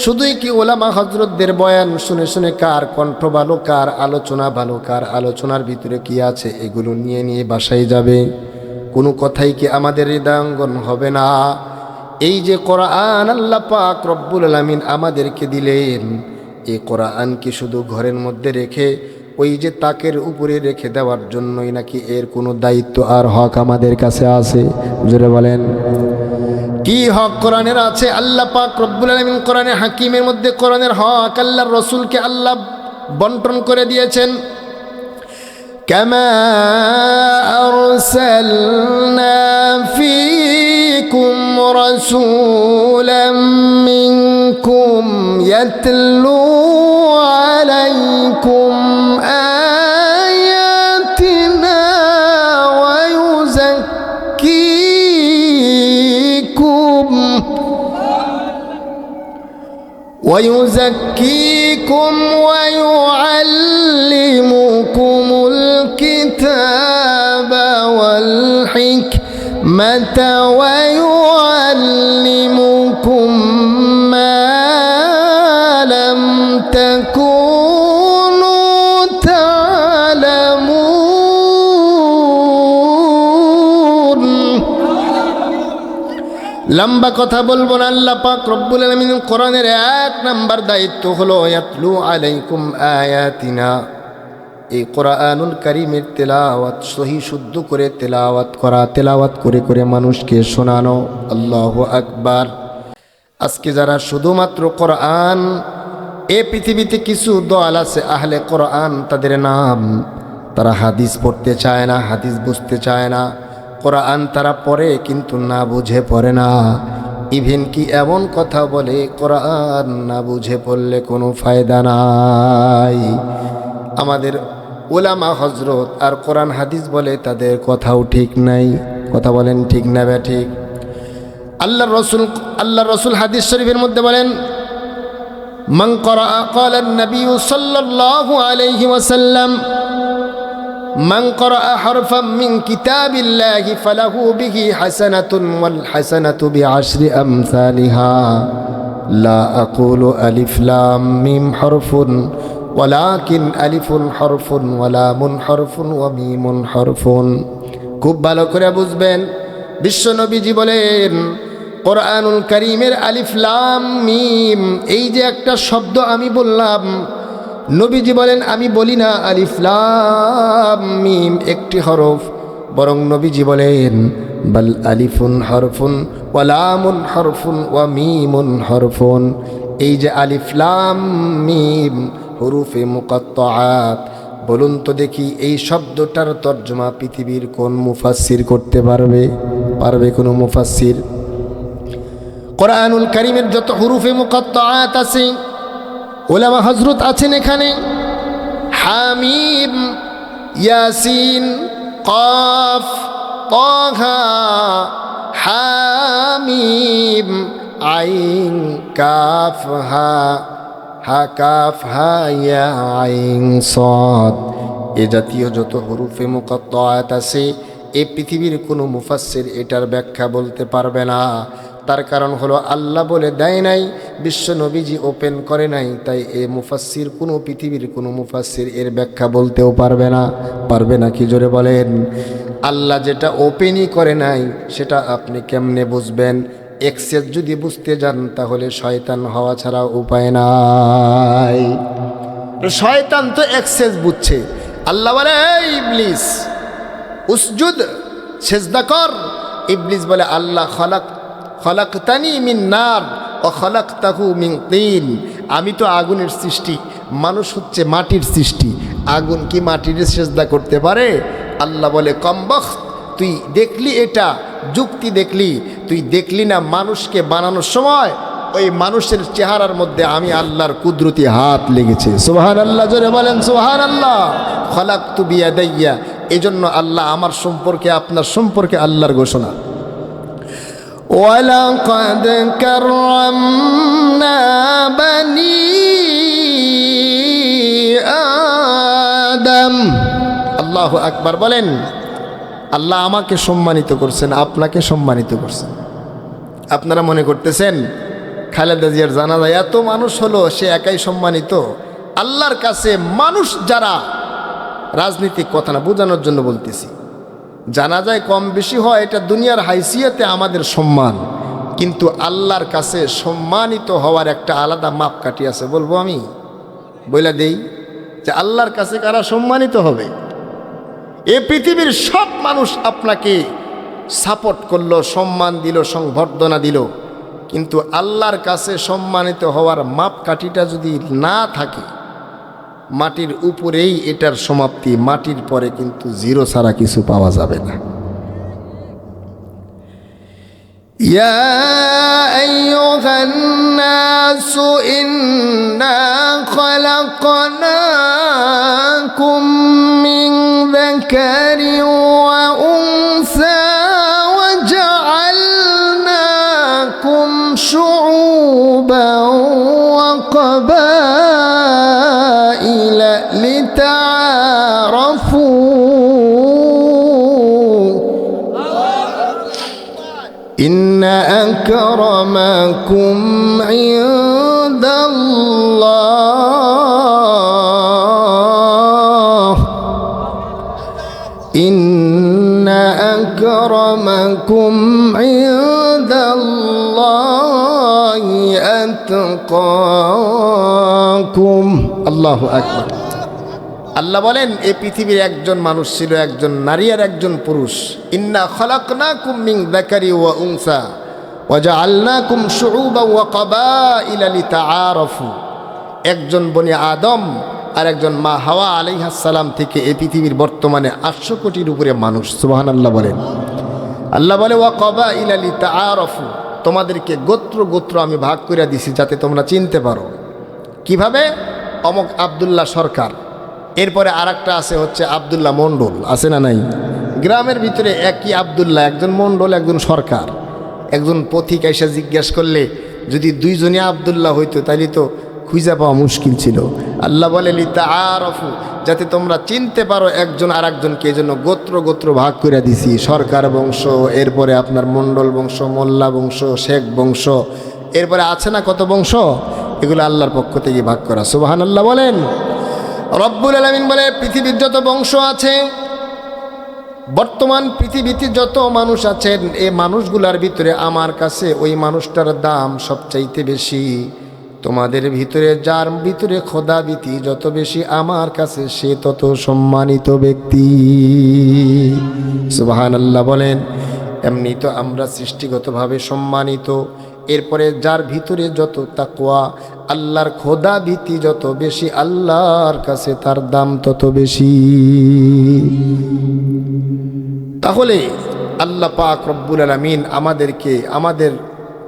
শুধুই কি ওলামা হজরতদের বয়ান শুনে শুনে কার কণ্ঠ ভালো, কার আলোচনা ভালো, কার আলোচনার ভিতরে কি আছে এগুলো নিয়ে নিয়ে বাসায় যাবে? কোনো কথাই কি আমাদের হৃদয়ঙ্গন হবে না? এই যে কোরআন আল্লাহ পাক রব্বুল আলামিন আমাদেরকে দিলেন, এই কোরআন কি শুধু ঘরের মধ্যে রেখে ওই যে তাকের উপরে রেখে দেওয়ার জন্যই নাকি এর কোনো দায়িত্ব আর হক আমাদের কাছে আছে? জোরে বলেন, কি হক কোরআনের আছে? আল্লাহ পাক রব্বুল আলামিন কোরআনে হাকিমের মধ্যে কোরআনের হক আল্লাহর রসুলকে আল্লাহ বন্টন করে দিয়েছেন। কামা আরসালনা ফীকুম রাসূলাম মিনকুম ইয়াতলু আলাইকুম আয়াতিনা ওয়া ويزكيكم ويعلمكم الكتاب والحكمة ويعلمكم ما لم تكونوا تعلمون। লম্বা কথা বলবো না। আল্লাহ পাক রব্বুল আলামিন কোরআনের 1 নাম্বার দায়িত্ব হলো ইয়াতলু আলাইকুম আয়াতিনা, এই কোরআনুল কারীমের তেলাওয়াত সহি শুদ্ধ করে তেলাওয়াত করা, তেলাওয়াত করে করে মানুষকে শোনানো। আল্লাহু আকবার। আজকে যারা শুধুমাত্র কোরআন, এই পৃথিবীতে কিছু দল আছে আহলে কোরআন, তাদের নাম, তারা হাদিস পড়তে চায় না, হাদিস বুঝতে চায় না। কোরআন তারা পড়ে কিন্তু না বুঝে পড়ে না। ইভেন কি এমন কথা বলে, কোরআন না বুঝে পড়লে কোনো ফায়দা নাই। আমাদের ওলামা হজরত আর কোরআন হাদিস বলে তাদের কথাও ঠিক নাই। কথা বলেন ঠিক না বে ঠিক? আল্লাহ রসুল হাদিস শরীফের মধ্যে বলেন, মান ক্বারা ক্বালা নবী সাল্লাল্লাহু আলাইহি ওয়াসাল্লাম মান ক্বারা হারফাম মিন কিতাবিল্লাহি ফালাহু বিহি হাসানাতুন ওয়াল হাসানাতু বিআশরি আমসালিহা লা আকুলু আলিফ লাম মিম হরফুন ওয়ালাকিন আলিফুন হরফুন ওয়া লামুন হরফুন ওয়া মিমুন হরফুন। খুব ভালো করে বুঝবেন, বিশ্ব নবীজি বলেন কোরআনুল কারীমের আলিফ লাম মিম, এই যে একটা শব্দ আমি বললাম, নবীজি বলেন আমি বলি না আলিফ লাম মিম একটি হরফ, বরং নবীজি বলেন বাল আলিফুন হরফুন ওয়া লামুন হরফুন ওয়া মিমুন হরফুন। এই যে আলিফ লাম মিম হুরুফে মুকাত্তাআত, বলুন তো দেখি এই শব্দটার তর্জমা পৃথিবীর কোন মুফাসসির করতে পারবে? পারবে কোনো মুফাসসির? কোরআনুল কারীমের যত হুরুফে মুকাত্তাআত আছে, ওলামা হযরত আছেন এখানে, হামিম, ইয়াসিন, কাফ, তাহা, হামিম, আইন, কাফ, হা, হা কাফ হা ইয়া আইন সাদ, এ জাতীয় যত হরুফে মুকাত্তাআত আছে এই পৃথিবীর কোনো মুফাসসির এটার ব্যাখ্যা বলতে পারবে না। তার কারণ হলো আল্লাহ বলে দেয় নাই, বিশ্ব নবীজি ওপেন করে নাই, তাই এ মুফাসসির কোনো পৃথিবীর কোনো মুফাসসির এর ব্যাখ্যা বলতেও পারবে না। পারবে না কি জোরে বলেন? আল্লাহ যেটা ওপেনই করে নাই সেটা আপনি কেমনে বুঝবেন? এক্সেস যদি বুঝতে যান তাহলে শয়তান হওয়া ছাড়া উপায় নাই। শয়তান তো এক্সেস বুঝছে। আল্লাহ বলে এই ইবলিস উসজুদ, সেজদা কর। ইবলিস বলে আল্লাহ খলাকতানি মিন নার ও খলাকতাহু মিন তিন, আমি তো আগুনের সৃষ্টি, মানুষ হচ্ছে মাটির সৃষ্টি, আগুন কি মাটির সেজদা করতে পারে? আল্লাহ বলে কমবখ্ত, তুই দেখলি এটা যুক্তি দেখলি, তুই দেখলি না মানুষকে বানানোর সময় ওই মানুষের চেহারার মধ্যে আমি আল্লাহর কুদরতি হাত লেগেছে। সুবহানাল্লাহ, জোরে বলেন সুবহানাল্লাহ। খলাকতু বিয়াদাইয়া, এজন্য আল্লাহ আমার সম্পর্কে আপনার সম্পর্কে আল্লাহর ঘোষণা, ওয়ালাকাদ কাররামনা বানি আদম। আল্লাহু আকবার বলেন। আল্লাহ আমাকে সম্মানিত করছেন, আপনাকে সম্মানিত করছেন। আপনারা মনে করতেছেন খালেদা জিয়ার জানাজা এত মানুষ হলো সে একাই সম্মানিত? আল্লাহর কাছে মানুষ যারা, রাজনীতিক কথা না, বোঝানোর জন্য বলতেছি, জানাজায় কম বেশি হয় এটা দুনিয়ার হাইসিয়াতে আমাদের সম্মান, কিন্তু আল্লাহর কাছে সম্মানিত হওয়ার একটা আলাদা মাপকাঠি আছে। বলবো আমি, বইলা দেই যে আল্লাহর কাছে কারা সম্মানিত হবে? এ পৃথিবীর সব মানুষ আপনাকে সাপোর্ট করলো, সম্মান দিল, সংবর্ধনা দিল, কিন্তু আল্লাহর কাছে সম্মানিত হওয়ার মাপকাঠিটা যদি না থাকে, মাটির উপরেই এটার সমাপ্তি, মাটির পরে কিন্তু জিরো ছাড়া কিছু পাওয়া যাবে না। ইয়া আইয়ুহান নাসু ইন্না খালাকনাকুম মিন যাকারিন ওয়া উনসা ওয়া জাআলনাকুম শুউবান ওয়া ক্বাবাইলা লিতাআরাফু। ইন্না আকরামাকুম ইনদাল্লাহ, ইন্না আকরামাকুম ইনদাল্লাহি আতকাকুম। আল্লাহু আকবার। আল্লাহ বলেন এই পৃথিবীর একজন মানুষ ছিল, একজন নারী আর একজন পুরুষ। ইন্না খালাকনাকুম মিন যাকারি ওয়া উনসা ওয়া জাআলনাকুম শুউবান ওয়া ক্বাবাইলা লিতাআরাফু। একজন বনি আদম আর একজন মা হাওয়া আলাইহিস সালাম থেকে এই পৃথিবীর বর্তমানে 800 কোটির উপরে মানুষ। সুবহানাল্লাহ বলেন। আল্লাহ বলে ওয়া ক্বাবাইলা লিতাআরাফু, তোমাদেরকে গোত্র গোত্র আমি ভাগ করে দিছি যাতে তোমরা চিনতে পারো। কিভাবে? অমক আব্দুল্লাহ সরকার, এরপরে আরেকটা আছে হচ্ছে আব্দুল্লাহ মণ্ডল, আছে না নাই? গ্রামের ভিতরে একই আব্দুল্লাহ, একজন মণ্ডল একজন সরকার। একজন পথিক এসে জিজ্ঞাসা করলে যদি দুইজনে আব্দুল্লাহ হইতো তাহলে তো খুঁজে পাওয়া মুশকিল ছিল। আল্লাহ বলে লিতাআরাফু, যাতে তোমরা চিনতে পারো একজন আর একজনকে, এই জন্য গোত্র গোত্র ভাগ করে দিছি। সরকার বংশ, এরপরে আপনার মণ্ডল বংশ, মোল্লা বংশ, শেখ বংশ, এরপরে আছে না কত বংশ, এগুলো আল্লাহর পক্ষ থেকে ভাগ করা। সুবহানাল্লাহ বলেন। রব্বুল আলামিন বলে পৃথিবীর যত বংশ আছে, বর্তমান পৃথিবীতে যত মানুষ আছেন, এই মানুষগুলার ভিতরে আমার কাছে ওই মানুষটার দাম সবচাইতে বেশি। তোমাদের ভিতরে যার ভিতরে খোদাভীতি যত বেশি আমার কাছে সে তত সম্মানিত ব্যক্তি। সুবহানাল্লাহ বলেন। এমনি তো আমরা সৃষ্টিগতভাবে সম্মানিত, এরপরে যার ভিতরে যত তাকওয়া, আল্লাহর খোদাভীতি যত বেশি, আল্লাহর কাছে তার দাম তত বেশি। তাহলে আল্লাহ পাক রব্বুল আলামিন আমাদেরকে আমাদের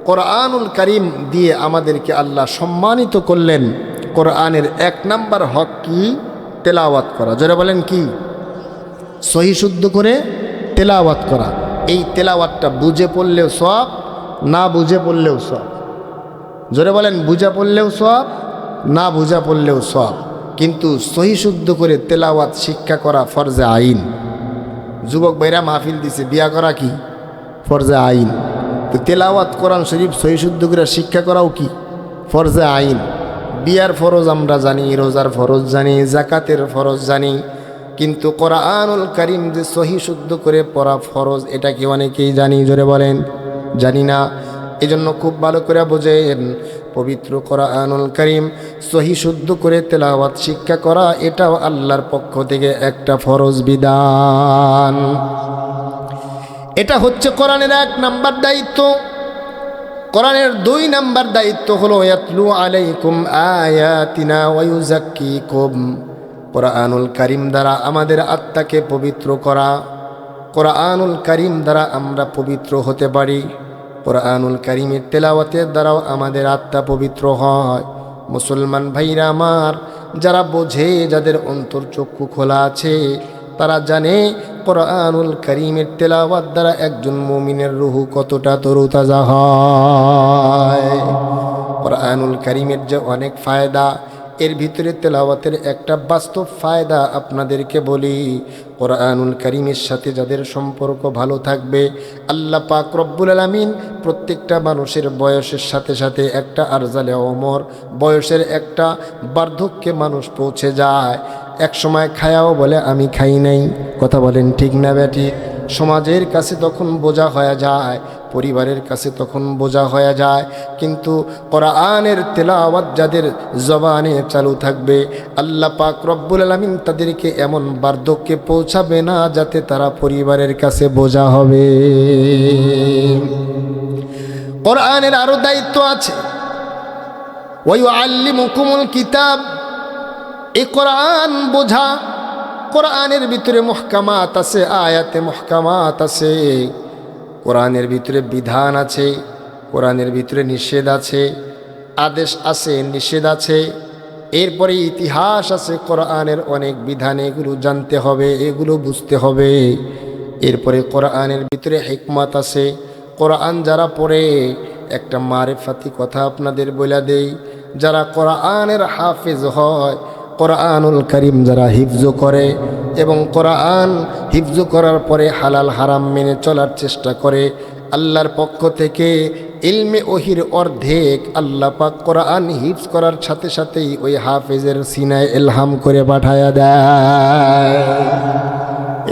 কোরআনুল কারীম দিয়ে আমাদেরকে আল্লাহ সম্মানিত করলেন। কোরআনের 1 নাম্বার হক কি? তেলাওয়াত করা। যারা বলেন কি? সহি শুদ্ধ করে তেলাওয়াত করা। এই তেলাওয়াতটা বুঝে পড়লেও সওয়াব, না বুঝে পড়লেও সওয়াব। জোরে বলেন, বুঝা পড়লেও সওয়াব, না বুঝা পড়লেও সওয়াব। কিন্তু সহি শুদ্ধ করে তেলাওয়াত শিক্ষা করা ফরজে আইন। যুবক ভাইরা মাহফিল দিছে, বিয়া করা কি ফরজে আইন, তো তেলাওয়াত কোরআন শরীফ সহি শুদ্ধ করে শিক্ষা করাও কি ফরজে আইন। বিয়ার ফরজ আমরা জানি, রোজার ফরজ জানি, জাকাতের ফরজ জানি, কিন্তু কোরআনুল কারীম যে সহি শুদ্ধ করে পড়া ফরজ এটা কি অনেকেই জানি? জোরে বলেন জানি না। এজন্য খুব ভালো করে বোঝেন, পবিত্র কোরআনুল কারীম সহি শুদ্ধ করে তেলাওয়াত শিক্ষা করা এটাও আল্লাহর পক্ষ থেকে একটা ফরজ বিধান। এটা হচ্ছে কোরআনের 1 নাম্বার দায়িত্ব। কোরআনের 2 নাম্বার দায়িত্ব হলো ইয়াতলু আলাইকুম আয়াতিনা ওয়া ইউযাক্কিকুম, কোরআনুল কারীম দ্বারা আমাদের আত্মাকে পবিত্র করা। কোরআনুল কারীম দ্বারা আমরা পবিত্র হতে পারি, কোরআনুল কারীমের তেলাওয়াতের দ্বারাও আমাদের আত্মা পবিত্র হয়। মুসলমান ভাইরা আমার, যারা বোঝে, যাদের অন্তর চক্ষু খোলা আছে, তারা জানে কোরআনুল কারীমের তেলাওয়াত দ্বারা একজন মুমিনের রুহু কতটা তরুতাজা হয়। কোরআনুল কারীমের যে অনেক ফায়দা, এর ভিতরে তেলাওয়াতের একটা বাস্তব ফায়দা আপনাদেরকে বলি। কোরআনুল কারীমের সাথে যাদের সম্পর্ক ভালো থাকবে, আল্লাহ পাক রব্বুল আলামিন প্রত্যেকটা মানুষের বয়সের সাথে সাথে একটা আরজালে ওমর, বয়সের একটা বার্ধক্যে মানুষ পৌঁছে যায়। এক সময় খায়াও বলে আমি খাই নাই, কথা বলেন ঠিক না বেটি? সমাজের কাছে তখন বোঝা হয়ে যায়, পরিবারের কাছে তখন বোঝা হয়ে যায়। কিন্তু কোরআনের তেলাওয়াত যাদের জবানে চালু থাকবে, আল্লাহ পাক রব্বুল আলামিন তাদেরকে এমন বার্ধক্যে পৌঁছাবে না যাতে তারা পরিবারের কাছে বোঝা হবে। কোরআনের আরো দায়িত্ব আছে, ওয়া ইউআল্লিমুকুমুল কিতাব, এই কোরআন বোঝা। কোরআনের ভিতরে মুহকামাত আছে, আয়াতে মুহকামাত আছে, কোরআনের ভিতরে বিধান আছে, কোরআনের ভিতরে নিষেধ আছে, আদেশ আছে, নিষেধ আছে, এরপরে ইতিহাস আছে। কোরআনের অনেক বিধান, এগুলো জানতে হবে, এগুলো বুঝতে হবে। এরপরে কোরআনের ভিতরে হিকমত আছে। কোরআন যারা পড়ে, একটা মারেফাতি কথা আপনাদের বলে দেই, যারা কোরআনের হাফেজ হয়, কোরআনুল কারীম যারা হিফজ করে এবং কোরআন হিফজ করার পরে হালাল হারাম মেনে চলার চেষ্টা করে, আল্লাহর পক্ষ থেকে ইলমে ওহির অর্ধেক আল্লাহ পাক কোরআন হিফজ করার সাথে সাথেই ওই হাফেজের সিনায় ইলহাম করে পাঠায়া দেয়।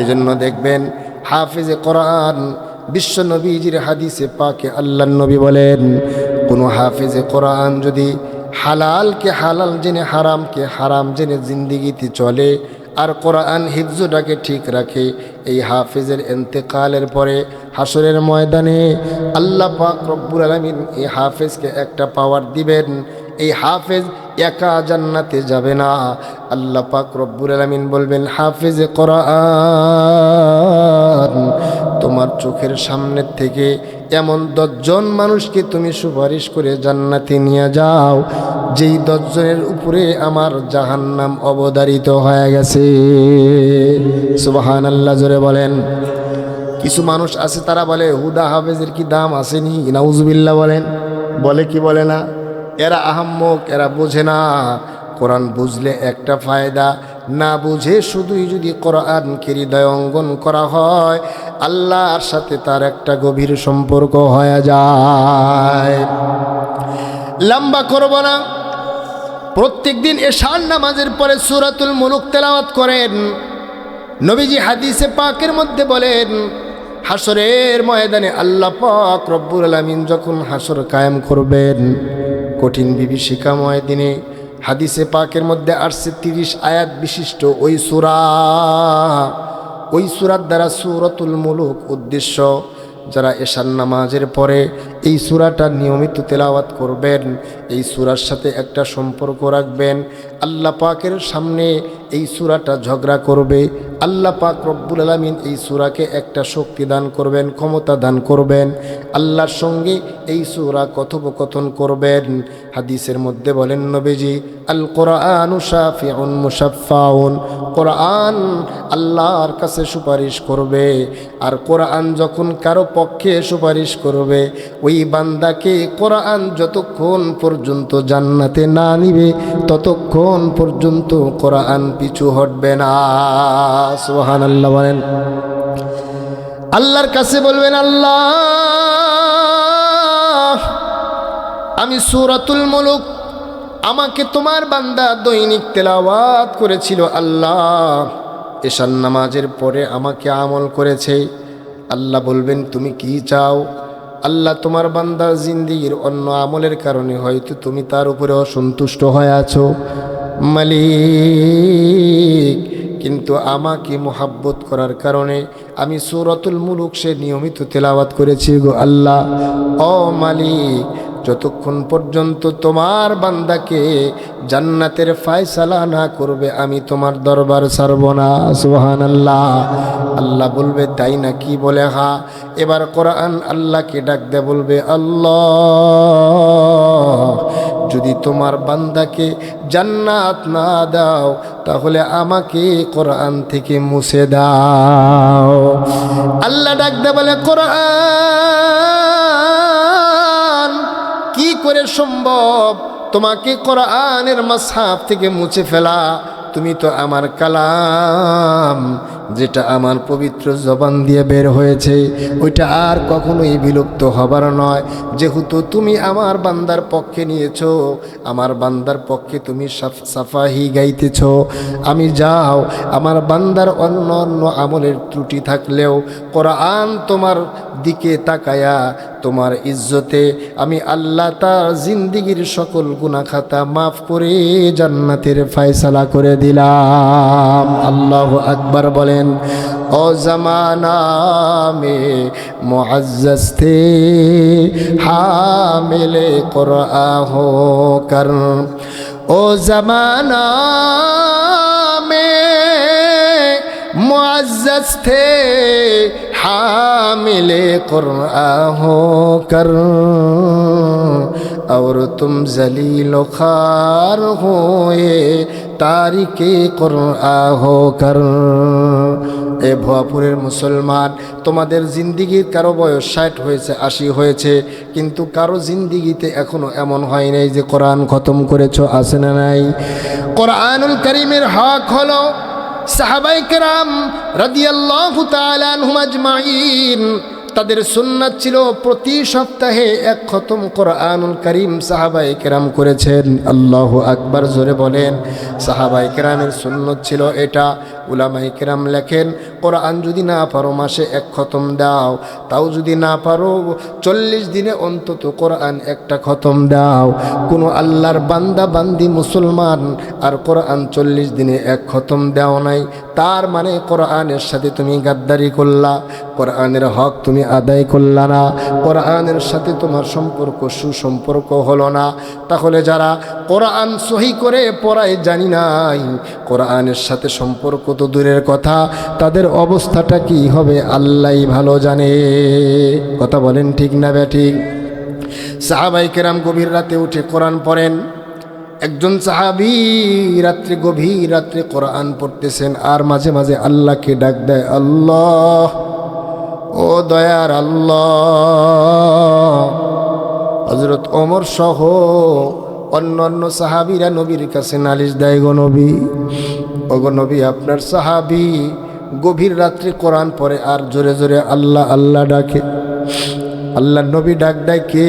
এজন্য দেখবেন হাফেজে কোরআন, বিশ্ব নবীজির হাদিসে পাকে আল্লাহর নবী বলেন, কোনো হাফেজে কোরআন যদি হালালকে হালাল জেনে হারামকে হারাম জেনে জিন্দিগিতে চলে আর কোরআন হিফজটাকে ঠিক রাখে, এই হাফেজের ইন্তেকালের পরে হাসরের ময়দানে আল্লাহ পাক রব্বুল আলামিন এই হাফেজকে একটা পাওয়ার দিবেন। এই হাফেজ একা জান্নাতে যাবে না, আল্লাহ পাক রব্বুল আলামিন বলবেন, হাফেজে কোরআন, তোমার চোখের সামনের থেকে এমন 10 জন মানুষকে তুমি সুপারিশ করে জান্নাতে নিয়ে যাও, যেই 10 জনের উপরে আমার জাহান্নাম অবধারিত হয়ে গেছে। সুবহানাল্লাহ, জোরে বলেন। কিছু মানুষ আছে তারা বলে হুদা হাফেজের কি দাম আসেনি, নাউজুবিল্লাহ বলেন, বলে কি বলে না? এরা আহাম্মক, এরা বোঝে না। কোরআন বুঝলে একটা ফায়দা, না বুঝে শুধুই যদি কোরআনকে হৃদয় অঙ্গন করা হয়, আল্লাহর সাথে তার একটা গভীর সম্পর্ক হয়ে যায়। লম্বা করব না, প্রত্যেক দিন এশার নামাজের পরে সূরাতুল মুলুক তেলাওয়াত করেন। নবীজি হাদিসে পাকের মধ্যে বলেন, হাসরের ময়দানে আল্লাহ পাক রব্বুল আলামিন যখন হাসর কায়েম করবেন, কঠিন বিভীষিকাময় দিনে, হাদিসে পাকের মধ্যে আসছে 30 আয়াত বিশিষ্ট ওই সূরা, ওই সূরার দ্বারা সূরাতুল মুলুক উদ্দেশ্য। যারা এশার নামাজের পরে এই সূরাটা নিয়মিত তেলাওয়াত করবেন, এই সূরার সাথে একটা সম্পর্ক রাখবেন, আল্লাহ পাকের সামনে এই সূরাটা ঝগড়া করবে। আল্লাহ পাক রব্বুল আলামিন এই সূরাকে একটা শক্তি দান করবেন, ক্ষমতা দান করবেন, আল্লাহর সঙ্গে এই সূরা কথোপকথন করবেন। হাদিসের মধ্যে বলেন নবীজি, আল কোরআনু শাফিউন মুশাফফাউন, কোরআন আল্লাহর কাছে সুপারিশ করবে। আর কোরআন যখন কারো পক্ষে সুপারিশ করবে, ওই বান্দাকে কোরআন যতক্ষণ পর্যন্ত জান্নাতে না নিবে ততক্ষণ মরণ পর্যন্ত কোরআন পিছু হটবে না। সুবহানাল্লাহ বলেন। আল্লাহর কাছে বলবেন, আল্লাহ আমি সূরাতুল মুলক আমাকে তোমার বান্দা দৈনিক তেলাওয়াত করেছিল, আল্লাহ এশার নামাজের পরে আমাকে আমল করেছে। আল্লাহ বলবেন তুমি কি চাও? আল্লাহ তোমার বান্দার জিন্দেগির অন্য আমলের কারণে হয়তো তুমি তার উপরে অসন্তুষ্ট হয়ে আছো মালিক, কিন্তু আমাকে মোহাব্বত করার কারণে আমি সূরাতুল মুলক সে নিয়মিত তেলাওয়াত করেছি গো আল্লাহ। ও মালিক, যতক্ষণ পর্যন্ত তোমার বান্দাকে জান্নাতের ফয়সালা না করবে আমি তোমার দরবার ছাড়ব না। সুবহানাল্লাহ। আল্লাহ বলবে তাই নাকি? বলে হ্যাঁ। এবার কোরআন আল্লাহকে ডাক দে বলবে, আল্লাহ যদি তোমার বান্দাকে জান্নাত না দাও তাহলে আমাকে কোরআন থেকে মুছে দাও। আল্লাহ ডাক দে বলে, কোরআন কি করে সম্ভব তোমাকে কোরআনের মাসহাফ থেকে মুছে ফেলা? তুমি তো আমার কালাম, যেটা আমার পবিত্র জবান দিয়ে বের হয়েছে ওইটা আর কখনোই বিলুপ্ত হবার নয়। যেহেতু তুমি আমার বান্দার পক্ষে নিয়েছো, আমার বান্দার পক্ষে তুমি সাফাহি গাইতেছ, আমি যাও আমার বান্দার অন্য অন্য আমলের ত্রুটি থাকলেও কোরআন তোমার দিকে তাকায়া তোমার ইজ্জতে আমি আল্লাহ তার জিন্দিগির সকল গুনাহ খাতা মাফ করে জান্নাতের ফয়সালা করে দিলাম। আল্লাহু আকবার বলেন। ও জামানা মে মুআজ্জাজ থে হামিলে কুরআন হো কর, ও জামানা মে मुअज़्ज़ज़ थे हामिले कुरआन हो कर, और तुम ज़लील ख़ार हुए तारिके कुरआन हो कर। এ ভুয়াপুরের মুসলমান, তোমাদের জিন্দিগির কারো বয়স 60 হয়েছে, 80 হয়েছে, কিন্তু কারো জিন্দিগিতে এখনো এমন হয় নাই যে কোরআন খতম করেছো। আছে না নাই? কোরআনুল কারীমের হক হলো সাহাবায়ে কেরাম রাদিয়াল্লাহু তাআলা আনহুম আজমাইন, তাদের সুন্নাত ছিল প্রতি সপ্তাহে এক খতম কোরআনুল কারীম সাহাবায়ে কেরাম করেছেন। আল্লাহু আকবার জোরে বলেন। সাহাবায়ে কেরামের সুন্নাত ছিল এটা। উলামায়ে কেরাম লেখেন, কোরআন যদি না পারো মাসে এক খতম দাও, তাও যদি না পারো 40 দিনে অন্তত কোরআন একটা খতম দাও। কোনো আল্লাহর বান্দা বান্দি মুসলমান আর কোরআন 40 দিনে এক খতম দাও নাই, তার মানে কোরআনের সাথে তুমি গাদ্দারি করলা, কোরআনের হক তুমি আদায় করলা না, কোরআনের সাথে তোমার সম্পর্ক সুসম্পর্ক হলো না। তাহলে যারা কোরআন সহি করে পড়ায় জানি নাই, কোরআনের সাথে সম্পর্ক তো দূরের কথা, তাদের অবস্থাটা কি হবে আল্লাহই ভালো জানে। কথা বলেন ঠিক না ব্যাঠিক? সাহাবায়ে কেরাম গভীর রাতে উঠে কোরআন পড়েন। একজন সাহাবী রাত্রে গভীর রাত্রে কোরআন পড়তেছেন আর মাঝে মাঝে আল্লাহকে ডাক দেয়, আল্লাহ ও দয়ার আল্লাহ। হযরত ওমর সহ অন্যান্য সাহাবীরা নবীর কাছে নালিশ দেয়, গো নবী, ও গো নবী, আপনার সাহাবী গভীর রাত্রে কোরআন পড়ে আর জোরে জোরে আল্লাহ আল্লাহ ডাকে। আল্লাহ নবী ডাক দেয় কে?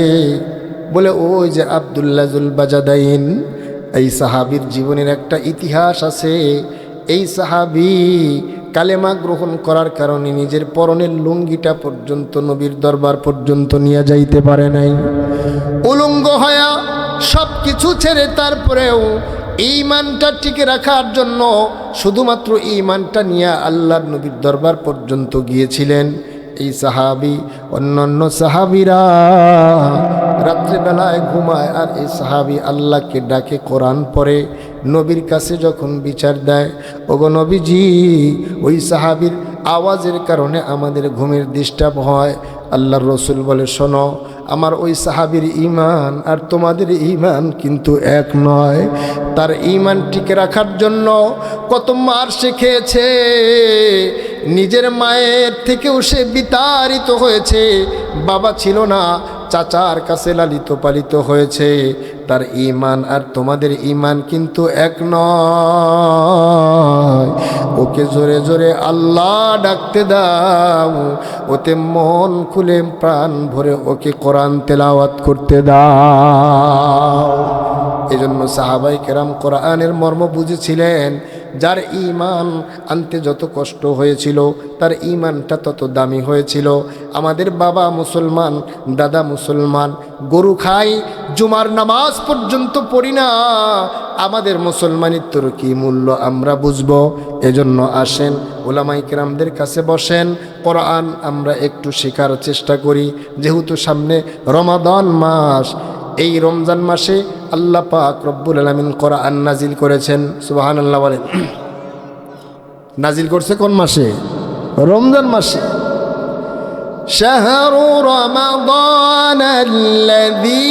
বলে ওই যে আব্দুল্লাহ যুল বাজাদাইন। এই সাহাবীর জীবনের একটা ইতিহাস আছে। এই সাহাবী কালেমা গ্রহণ করার কারণে নিজের পরনের লুঙ্গিটা পর্যন্ত নবীর দরবার পর্যন্ত নিয়ে যাইতে পারে নাই। উলঙ্গ হয়া সব কিছু ছেড়ে তারপরেও ঈমানটা টিকে রাখার জন্য শুধুমাত্র ঈমানটা নিয়ে আল্লাহর নবীর দরবার পর্যন্ত গিয়েছিলেন। এই সাহাবী, অন্যান্য সাহাবীরা রাত্রেবেলায় ঘুমায় আর এই সাহাবী আল্লাহকে ডাকে, কোরআন পড়ে, নবীর কাছে যখন বিচার দেয়, ওগো নবীজি, ওই সাহাবীর আওয়াজের কারণে আমাদের ঘুমের ডিস্টার্ব হয়। আল্লাহর রসুল বলে, শোনো, আমার ওই সাহাবীর ঈমান আর তোমাদের ঈমান কিন্তু এক নয়। তার ঈমান টিকে রাখার জন্য কত মার সে খেয়েছে, নিজের মায়ের থেকেও সে বিতাড়িত হয়েছে। বাবা ছিল না, চাচার কাছে লালিত পালিত হয়েছে, তার ঈমান আর তোমাদের ঈমান কিন্তু এক নয়। ওকে জোরে জোরে আল্লাহ ডাকতে দাও, ওতে মন খুলে প্রাণ ভরে ওকে কোরআন তেলাওয়াত করতে দাও। এজন্য সাহাবায়ে কেরাম কোরআনের মর্ম বুঝেছিলেন। যার ঈমান আনতে যত কষ্ট হয়েছিল তার ঈমানটা তত দামি হয়েছিল। আমাদের বাবা মুসলমান, দাদা মুসলমান, গরু খাই, জুমার নামাজ পর্যন্ত পড়ি না, আমাদের মুসলমানিত্বর কি মূল্য আমরা বুঝবো। এজন্য আসেন উলামায়ে কেরামদের কাছে বসেন, কোরআন আমরা একটু শেখার চেষ্টা করি। যেহেতু সামনে রমাদান মাস, এই রমজান মাসে আল্লাহ পাক রব্বুল আলামিন কোরআন নাজিল করেছেন। সুবহানাল্লাহ বলেন। নাজিল করছে কোন মাসে? রমজান মাসে। শাহরু রমাদান আল্লাযী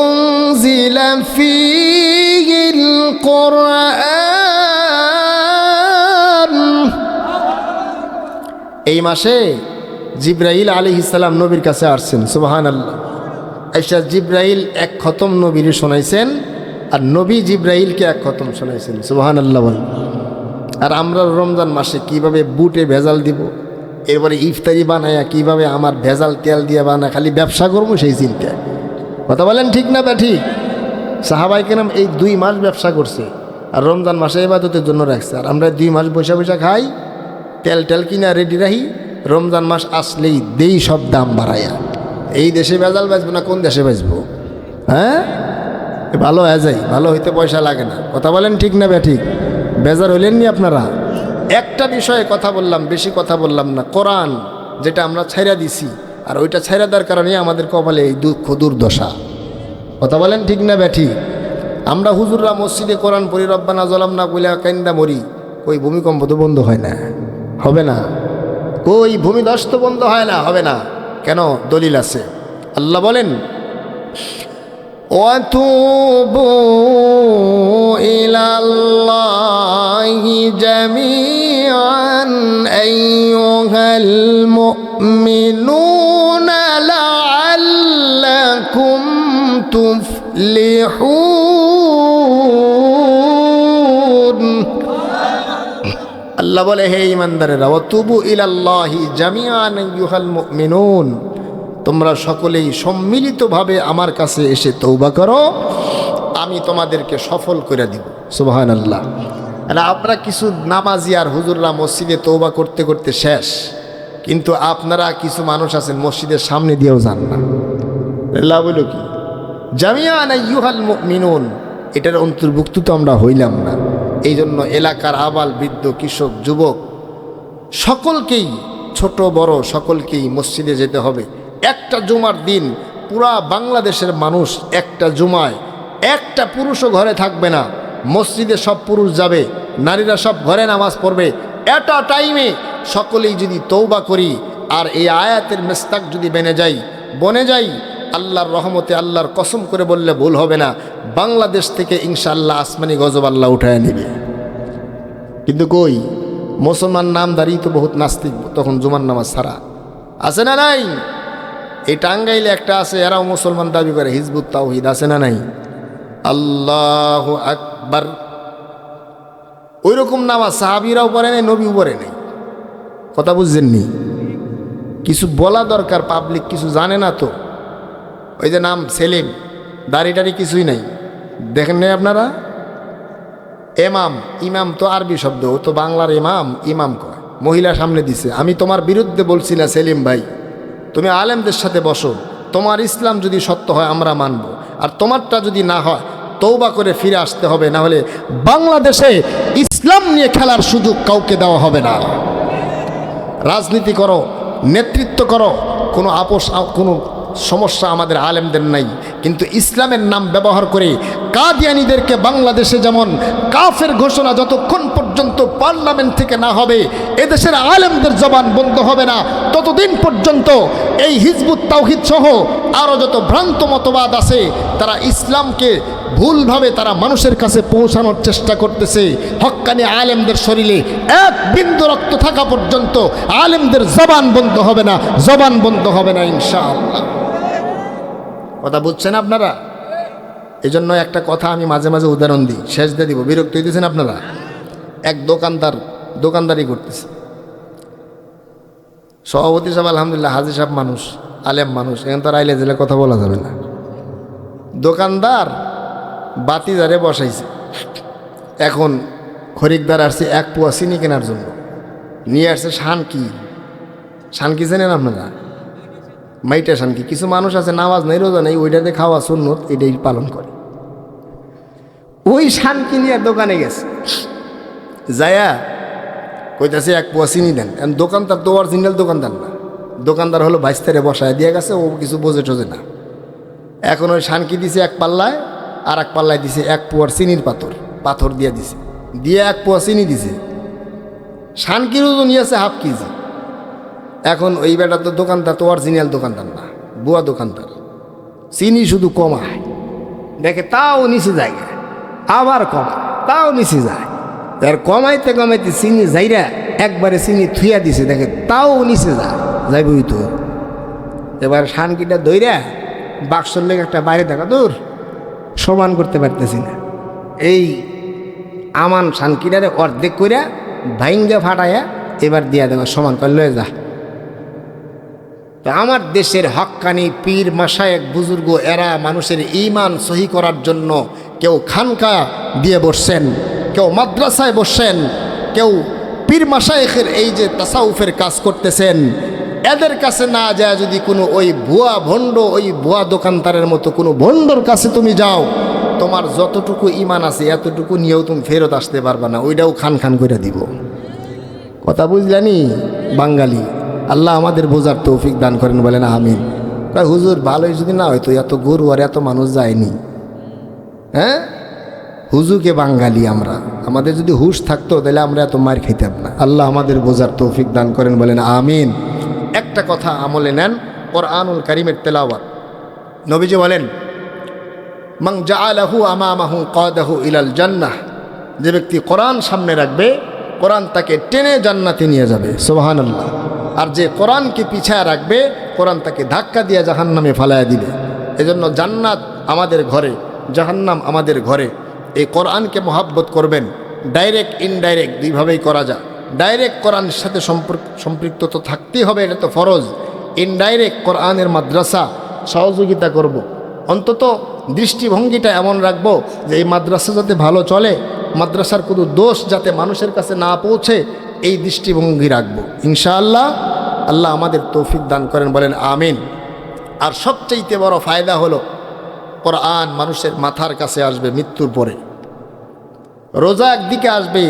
উনজিলা ফীহিল কুরআন। এই মাসে জিবরাইল আলাইহিস সালাম নবীর কাছে আসছেন। সুবহানাল্লাহ। আইসা জিবরাইল এক খতম নবীর শোনাইছেন, আর নবী জিবরাইলকে এক খতম শোনাইছেন। সুবহানাল্লাহ বলেন। আর আমরা রমজান মাসে কিভাবে বুটে ভেজাল দিব, এরপরে ইফতারি বানায়া কিভাবে আমার ভেজাল তেল দিয়ে বানায় খালি ব্যবসা করবো সেই চিন্তা। কথা বলেন ঠিক না বা ঠিক? সাহাবায়ে কেরাম এই 2 মাস ব্যবসা করছে আর রমজান মাসে ইবাদতের জন্য রাখছে। আর আমরা 2 মাস বৈশা বৈশা খাই, তেল টেল কিনা রেডি রাখি, রমজান মাস আসলেই দেই সব দাম বাড়াইয়া। এই দেশে ভেজাল বেচবো না কোন দেশে বেচবো? হ্যাঁ, ভালো হয়ে যায়, ভালো হইতে পয়সা লাগে না। কথা বলেন ঠিক না বে ঠিক? বেজার হইলেন নি আপনারা? একটা বিষয়ে কথা বললাম, বেশি কথা বললাম না। কোরআন যেটা আমরা ছাইরা দিছি, আর ওইটা ছাইরা দেওয়ার কারণে আমাদের কপালে এই দুঃখ দুর্দশা। কথা বলেন ঠিক না বে ঠিক? আমরা হুজুররা মসজিদে কোরআন পড়ি, রব্বানা যালামনা কইলা কান্দা মরি, কই ভূমিকম্প তো বন্ধ হয় না, হবে না। কই ভূমিধস তো বন্ধ হয় না, হবে না। কেন? দলিল আছে। আল্লাহ বলেন, ওয়াতুবু ইলাল্লাহি জামিআন আইয়ুহাল মুমিনুনা লাআল্লাকুম তুফলিহুন। আল্লাহ বলে, হে ঈমানদারেরা, ওয়াতুবু ইলাল্লাহি জামিআন আইয়ুহাল মুমিনুন, তোমরা সকলেই সম্মিলিতভাবে আমার কাছে এসে তওবা করো, আমি তোমাদেরকে সফল করে দিব। সুবহানাল্লাহ। আমরা কিছু নামাজি আর হুজুররা মসজিদে তওবা করতে করতে শেষ, কিন্তু আপনারা কিছু মানুষ আছেন মসজিদের সামনে দিয়েও যান না। আল্লাহ বলো কি? জামিআন আইয়ুহাল মুমিনুন, এটার অন্তর্ভুক্ত তো আমরা হইলাম না। এই জন্য এলাকার আবাল বৃদ্ধ কৃষক যুবক সকলকেই, ছোট বড় সকলকেই মসজিদে যেতে হবে। একটা জুমার দিন পুরা বাংলাদেশের মানুষ একটা জুমায় একটা পুরুষও ঘরে থাকবে না, মসজিদে সব পুরুষ যাবে, নারীরা সব ঘরে নামাজ পড়বে। এটা টাইমে সকলেই যদি তওবা করি আর এই আয়াতের মেস্তাক যদি বনে যাই, আল্লাহর রহমতে, আল্লাহর কসম করে বললে ভুল হবে না, বাংলাদেশ থেকে ইনশাআল্লাহ আসমানি গজব আল্লাহ উঠায় নেবে। কিন্তু কই মুসলমান নামদারি তো বহুত নাস্তিক তখন জুমার নামাজ ছাড়া আছে না নাই? এই টাঙ্গাইলে একটা আছে, এরাও মুসলমান দাবি করে, হিজবুত তাওহীদ, আছে না নাই? আল্লাহু আকবার। ওই রকম নামাজ সাহাবীরাও পড়ে নাই, নবীও পড়ে নাই। কথা বুঝছেননি? কিছু বলা দরকার, পাবলিক কিছু জানে না তো। ওই যে নাম সেলিম, দাড়ি টাড়ি কিছুই নাই, দেখেন নাই আপনারা? ইমাম তো আরবি শব্দ, ও তো বাংলার ইমাম কয়, মহিলা সামনে দিছে। আমি তোমার বিরুদ্ধে বলছি না সেলিম ভাই, তুমি আলেমদের সাথে বসো, তোমার ইসলাম যদি সত্য হয় আমরা মানব, আর তোমারটা যদি না হয় তওবা করে ফিরে আসতে হবে, না হলে বাংলাদেশে ইসলাম নিয়ে খেলার সুযোগ কাউকে দেওয়া হবে না। রাজনীতি করো, নেতৃত্ব করো, কোনো কোনো সমস্যা আমাদের আলেমদের নাই, কিন্তু ইসলামের নাম ব্যবহার করে কাদিয়ানীদেরকে বাংলাদেশে যেমন কাফের ঘোষণা যতক্ষণ পর্যন্ত পার্লামেন্ট থেকে না হবে, এদেশের আলেমদের জবান বন্ধ হবে না, ততদিন পর্যন্ত এই হিজবুত তাওহীদ সহ আরও যত ভ্রান্ত মতবাদ আছে, তারা ইসলামকে ভুলভাবে তারা মানুষের কাছে পৌঁছানোর চেষ্টা করতেছে। হক্কানি আলেমদের শরীরে এক বিন্দু রক্ত থাকা পর্যন্ত আলেমদের জবান বন্ধ হবে না, জবান বন্ধ হবে না ইনশাআল্লাহ। কথা বুঝছেন আপনারা? এই জন্য একটা কথা আমি মাঝে মাঝে উদাহরণ দিই, শেষ দিয়ে দিব, বিরক্ত হইতেছেন আপনারা। এক দোকানদারি করতেছে, সভাপতি সাহেব আলহামদুলিল্লাহ হাজি সাহেব মানুষ, আলেম মানুষ, এখন তো আইলে জেলে কথা বলা যাবে না। দোকানদার বাতিজারে বসাইছে, এখন খরিকদার আসছে 1 পোয়া চিনি কেনার জন্য, নিয়ে আসছে শানকি চেনেন আপনারা? মাইটা শানকি। কিছু মানুষ আছে নামাজ নেই রোজা নেই, ওইটাতে খাওয়া সুন্নত, এটাই পালন করে। ওই শানকি নিয়ে দোকানে গেছে, যায়া কইতাছে 1 পোয়া চিনি দেন। দোকানদার তো অরিজিনাল দোকানদার না, দোকানদার হলো বাইস্তারে বসায় দিয়ে গেছে, ও কিছু বোঝে টোঝে না। এখন ওই শানকি দিছে 1 পাল্লায়, আর 1 পাল্লায় দিছে 1 পোয়ার চিনির পাথর দিয়ে দিছে, দিয়ে 1 পোয়া চিনি দিছে। শানকির ওজন নিয়েছে ½ কেজি। এখন ওই বেটা তো দোকানদার তো অরিজিনাল দোকানদার না, বুয়া দোকানদার। চিনি শুধু কমায়, দেখে তাও নিচে যায়, আবার কমায়, তাও নিচে যায়। তার কমাইতে কমাইতে চিনি যাইরা একবারে চিনি থুইয়া দিছে, দেখে তাও নিচে যায়, যাইবই তো। এবার শানকিটা দইরা বাক্সর লেগে একটা বাইরে দেখা দূর সমান করতে পারতেছি না, এই আমান শানকিটারে অর্ধেক কইরা ভাইঙ্গা ফাটাইয়া এবার দিয়া দেওয়া সমান করে লয়ে যা। তো আমার দেশের হক্কানি পীর মাশায়েখ বুজুর্গ এরা মানুষের ঈমান সহি করার জন্য কেউ খানকা দিয়ে বসছেন, কেউ মাদ্রাসায় বসছেন, কেউ পীর মাশায়েখের এই যে তাসাউফের কাজ করতেছেন। এদের কাছে না যায় যদি কোনো ওই ভুয়া ভণ্ড, ওই ভুয়া দোকানদারের মতো কোনো ভণ্ডর কাছে তুমি যাও, তোমার যতটুকু ঈমান আছে এতটুকু নিয়েও তুমি ফেরত আসতে পারবা না, ওইটাও খান খান করে দিব। কথা বুঝলেনি বাঙালি? আল্লাহ আমাদের বোঝার তৌফিক দান করেন, বলেন আমিন। হুজুর ভালোই যদি না হয়তো এত গরু আর এত মানুষ যায়নি। হ্যাঁ, হুজুকে বাঙালি আমরা, আমাদের যদি হুশ থাকতো তাহলে আমরা এত মার খাইতাম না। আল্লাহ আমাদের বোঝার তৌফিক দান করেন, বলেন আমিন। একটা কথা আমলে নেন, কোরআনুল কারীমের তেলাওয়াত। নবীজি বলেন, মান জাআলাহু আমামাহু কাদাহু ইলাল জান্নাহ, যে ব্যক্তি কোরআন সামনে রাখবে কোরআন তাকে টেনে জান্নাতে নিয়ে যাবে, সুবহানাল্লাহ। আর যে কোরআনকে পিছায় রাখবে কোরআন তাকে ধাক্কা দিয়ে জাহান্নামে ফালায়া দিবে। এজন্য জান্নাত আমাদের ঘরে, জাহান্নাম আমাদের ঘরে। এই কোরআনকে মহাব্বত করবেন, ডাইরেক্ট ইনডাইরেক্ট দুইভাবেই করা যায়। ডাইরেক্ট কোরআনের সাথে সম্পৃক্ত তো থাকতেই হবে, এটা তো ফরজ। ইনডাইরেক্ট কোরআনের মাদ্রাসা সহযোগিতা করব। অন্তত দৃষ্টিভঙ্গিটা এমন রাখবো যে এই মাদ্রাসা যাতে ভালো চলে, মাদ্রাসার কোনো দোষ যাতে মানুষের কাছে না পৌঁছে, এই দৃষ্টিভঙ্গি রাখবো ইনশাআল্লাহ। আল্লাহ আমাদের তৌফিক দান করেন, বলেন আমিন। আর সবচেয়ে বড় ফায়দা হলো কোরআন মানুষের মাথার কাছে আসবে মৃত্যুর পরে। রোজা একদিকে আসবে,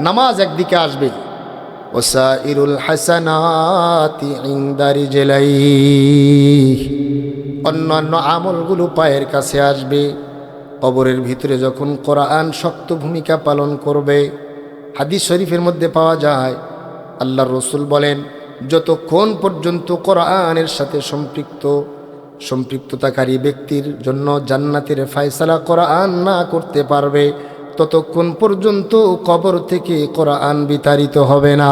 নামাজ একদিকে আসবে। ওয়াসাইরুল হাসানাতি ইনদা রিজলাইহি, অন্যান্য আমলগুলো পায়ের কাছে আসবে। কবরের ভিতরে যখন কোরআন শক্ত ভূমিকা পালন করবে, হাদিস শরীফের মধ্যে পাওয়া যায় আল্লাহর রসুল বলেন, যতক্ষণ পর্যন্ত কোরআনের সাথে সম্পৃক্ততাকারী ব্যক্তির জন্য জান্নাতের ফয়সালা কোরআন না করতে পারবে, ততক্ষণ পর্যন্ত কবর থেকে কোরআন বিতাড়িত হবে না।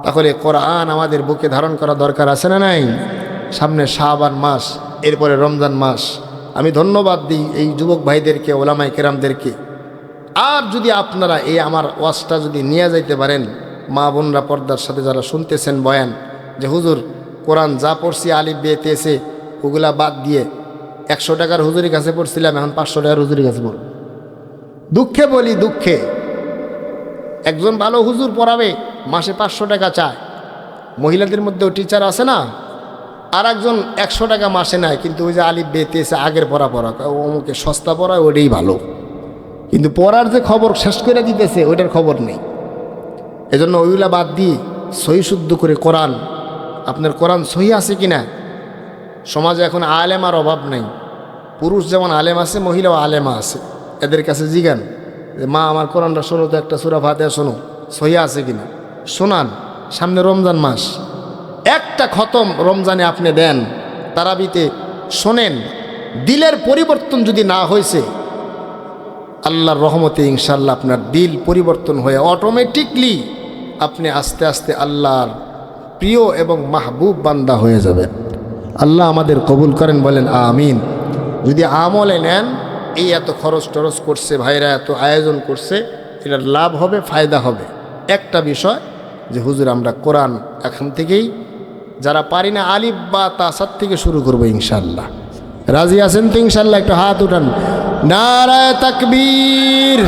তাহলে কোরআন আমাদের বুকে ধারণ করা দরকার আছে না নাই? সামনে শাবান মাস, এরপরে রমজান মাস। আমি ধন্যবাদ দিই এই যুবক ভাইদেরকে, ওলামায়ে কেরামদেরকে। আর যদি আপনারা এই আমার ওয়াজটা যদি নিয়ে যাইতে পারেন, মা বোনরা পর্দার সাথে যারা শুনতেছেন বয়ান, যে হুজুর কোরআন যা পড়ছি আলিফ বে তে সে ওগুলা বাদ দিয়ে 100 টাকার হুজুরের কাছে পড়ছিলাম, এখন 500 টাকার হুজুরের কাছে পড়ব। দুঃখে বলি, দুঃখে একজন ভালো হুজুর পড়াবে, মাসে 500 টাকা চায়। মহিলাদের মধ্যেও টিচার আছে না, আর একজন 100 টাকা মাসে নেয়, কিন্তু ওই যে আলিফ বে তে সে আগের পড়া অমুকে সস্তা পড়ায়, ওটাই ভালো। কিন্তু পড়ার যে খবর শেষ করে দিতেছে ওইটার খবর নেই। এজন্য ওইগুলা বাদ দিয়ে সহি শুদ্ধ করে কোরআন, আপনার কোরআন সহি আছে কিনা। সমাজে এখন আলেমার অভাব নেই, পুরুষ যেমন আলেম আছে, মহিলাও আলেমা আছে। এদের কাছে জিজ্ঞান যে মা আমার কোরআনটা শোনো তো, একটা সূরা ফাতিহা শোনো, সহি আছে কিনা, শোনান। সামনে রমজান মাস, একটা খতম রমজানে আপনি দেন, তারাবিতে শোনেন। দিলের পরিবর্তন যদি না হয়েছে, আল্লাহর রহমতে ইনশাআল্লাহ আপনার দিল পরিবর্তন হয়ে অটোমেটিকলি আপনি আস্তে আস্তে আল্লাহর প্রিয় এবং মাহবুব বান্দা হয়ে যাবেন। আল্লাহ আমাদের কবুল করেন, বলেন আমিন। যদি আমলে নেন, এই এত খরচ টরচ করছে ভাইরা, এত আয়োজন করছে, এটার লাভ হবে, ফায়দা হবে। একটা বিষয় যে হুজুর আমরা কোরআন এখন থেকেই যারা পারি না আলিফ বা তাসাদ থেকে শুরু করবো ইনশাল্লাহ। রাজি আছেন তো ইনশাল্লাহ? একটু হাত উঠান, নারায়ে তাকবীর।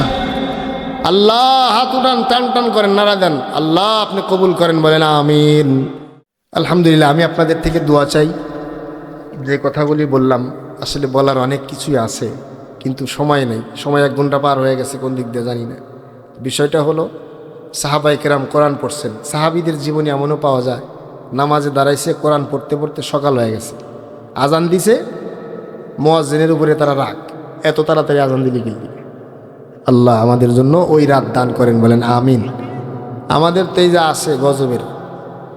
আল্লাহ, হাত উঠান, টান টান করেন, নারা দেন। আল্লাহ আপনি কবুল করেন, বলেন আমিন। আলহামদুলিল্লাহ। আমি আপনাদের থেকে দোয়া চাই। যে কথাগুলি বললাম আসলে বলার অনেক কিছুই আছে, কিন্তু সময় নেই। সময় 1 ঘন্টা পার হয়ে গেছে, কোন দিক দিয়ে জানি না। বিষয়টা হলো সাহাবায়ে কেরাম কোরআন পড়ছেন। সাহাবীদের জীবনে এমনও পাওয়া যায়, নামাজে দাঁড়াইছে, কোরআন পড়তে পড়তে সকাল হয়ে গেছে, আজান দিছে, মুয়াজ্জিনের উপরে তারা রাগ, এত তাড়াতাড়ি আজান দিলে কি। আল্লাহ আমাদের জন্য ওই রাত দান করেন, বলেন আমিন। আমাদের তো এই যে আছে গজবের,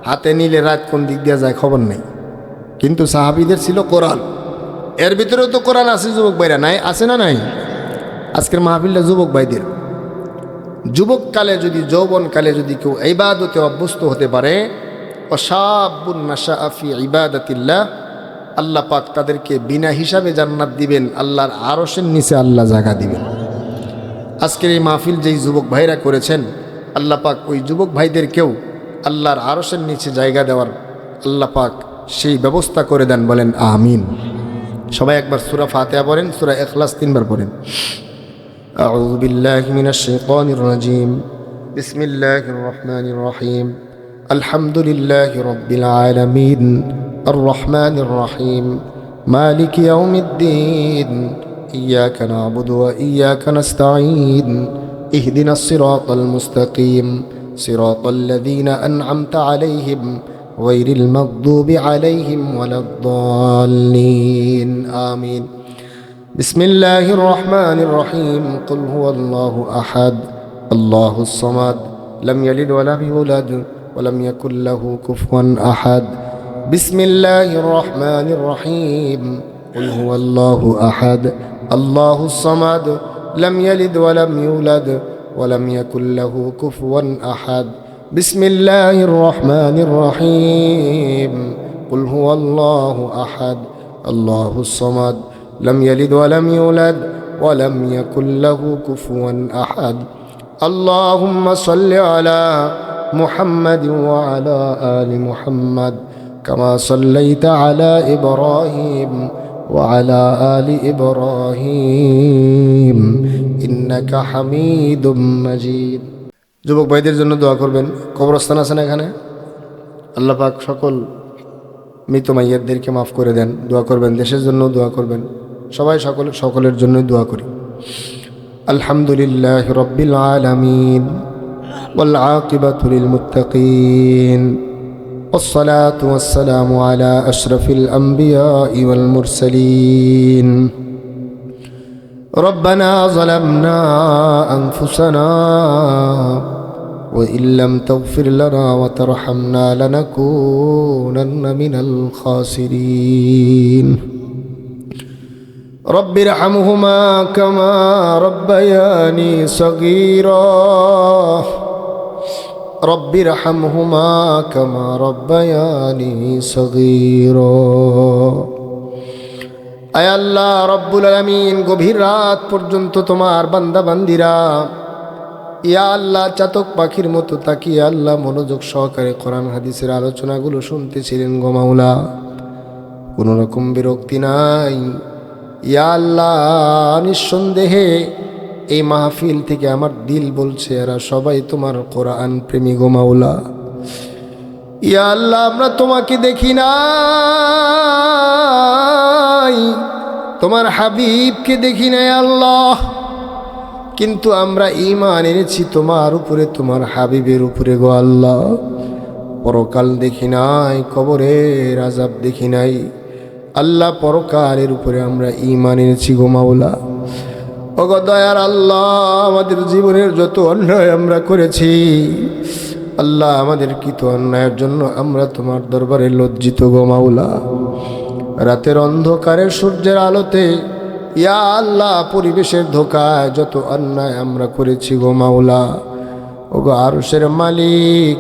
হাতে নিলে রাত কোন দিক দিয়ে যায় খবর নেই, কিন্তু সাহাবীদের ছিল কোরআন। এর ভিতরেও তো কোরআন আছে যুবক ভাইরা, নাই আছে না নাই? আজকের মাহফিলটা যুবক ভাইদের। যুবককালে যদি, যৌবনকালে যদি কেউ ইবাদতে অভ্যস্ত হতে পারে, ওয়াশাবুন নাশাআ ফি ইবাদাতিল্লাহ, আল্লাহ পাক তাদেরকে বিনা হিসাবে জান্নাত দিবেন, আল্লাহর আরশের নিচে আল্লাহ জায়গা দিবেন। আজকের এই মাহফিল যেই যুবক ভাইরা করেছেন, আল্লাহ পাক ওই যুবক ভাইদেরকেও আল্লাহর আরশের নিচে জায়গা দেওয়ার আল্লাহ পাক সেই ব্যবস্থা করে দেন, বলেন আমিন। সবাই একবার সূরা ফাতিহা পড়েন, সূরা ইখলাস 3 বার পড়েন। আউযু বিল্লাহি মিনাশ শাইতানির রাজীম, বিসমিল্লাহির রহমানির রহিম, আলহামদুলিল্লাহি রাব্বিল আলামিন, আর রহমানির রহিম, মালিকি ইয়াউমিদ্দিন, إياك نعبد وإياك نستعين اهدنا الصراط المستقيم صراط الذين أنعمت عليهم غير المغضوب عليهم ولا الضالين آمين بسم الله الرحمن الرحيم قل هو الله أحد الله الصمد لم يلد ولم يولد ولم يكن له كفوا أحد بسم الله الرحمن الرحيم قل هو الله أحد الله الصمد لم يلد ولم يولد ولم يكن له كفوا أحد بسم الله الرحمن الرحيم قل هو الله أحد الله الصمد لم يلد ولم يولد ولم يكن له كفوا أحد اللهم صل على محمد وعلى آل محمد كما صليت على إبراهيم وعلى آل إبراهيم إنك حميد مجيد যুবক ভাইদের জন্য দোয়া করবেন। কবরস্থান আছে না এখানে, আল্লাহ পাক সকল মৃত মাইয়াতদেরকে মাফ করে দেন। দোয়া করবেন, দেশের জন্য দোয়া করবেন। সবাই সকলের জন্যই দোয়া করি। আলহামদুলিল্লাহি রাব্বিল আলামিন ওয়াল আকিবাতু লিল মুত্তাকিন والصلاة والسلام على أشرف الأنبياء والمرسلين ربنا ظلمنا أنفسنا وإن لم تغفر لنا وترحمنا لنكونن من الخاسرين رب ارحمهما كما ربياني صغيرا رب ارحمهما كما ربياني صغيرا আয় আল্লাহ রব্বুল আলামিন, গভীর রাত পর্যন্ত তোমার বান্দা বান্দিরা ইয়া আল্লাহ চাতক পাখির মতো তাকিয়ে আল্লাহ মনোযোগ সহকারে কোরআন হাদিসের আলোচনাগুলো শুনতেছিলেন গো মাওলা। কোনো রকম বিরক্তি নাই ইয়া আল্লাহ। নিঃসন্দেহে এই মাহফিল থেকে আমার দিল বলছে এরা সবাই তোমার কোরআন প্রেমী গো মাওলা। ইয়া আল্লাহ, আমরা তোমাকে দেখি নাই, তোমার হাবিবকে দেখি নাই আল্লাহ, কিন্তু আমরা ঈমান এনেছি তোমার উপরে, তোমার হাবিবের উপরে গো আল্লাহ। পরকাল দেখি নাই, কবরের আযাব দেখি নাই আল্লাহ, পরকালের উপরে আমরা ঈমান এনেছি গো মাওলা। ওগো দয়ার আল্লাহ, আমাদের জীবনের যত অন্যায় আমরা করেছি আল্লাহ, আমাদের কৃত অন্যায়ের জন্য আমরা তোমার দরবারে লজ্জিত গো মাওলা। রাতের অন্ধকারে সূর্যের আলোতে ইয়া আল্লাহ পরিবেশের ধোঁকায় যত অন্যায় আমরা করেছি গো মাওলা। ওগো আরশের মালিক,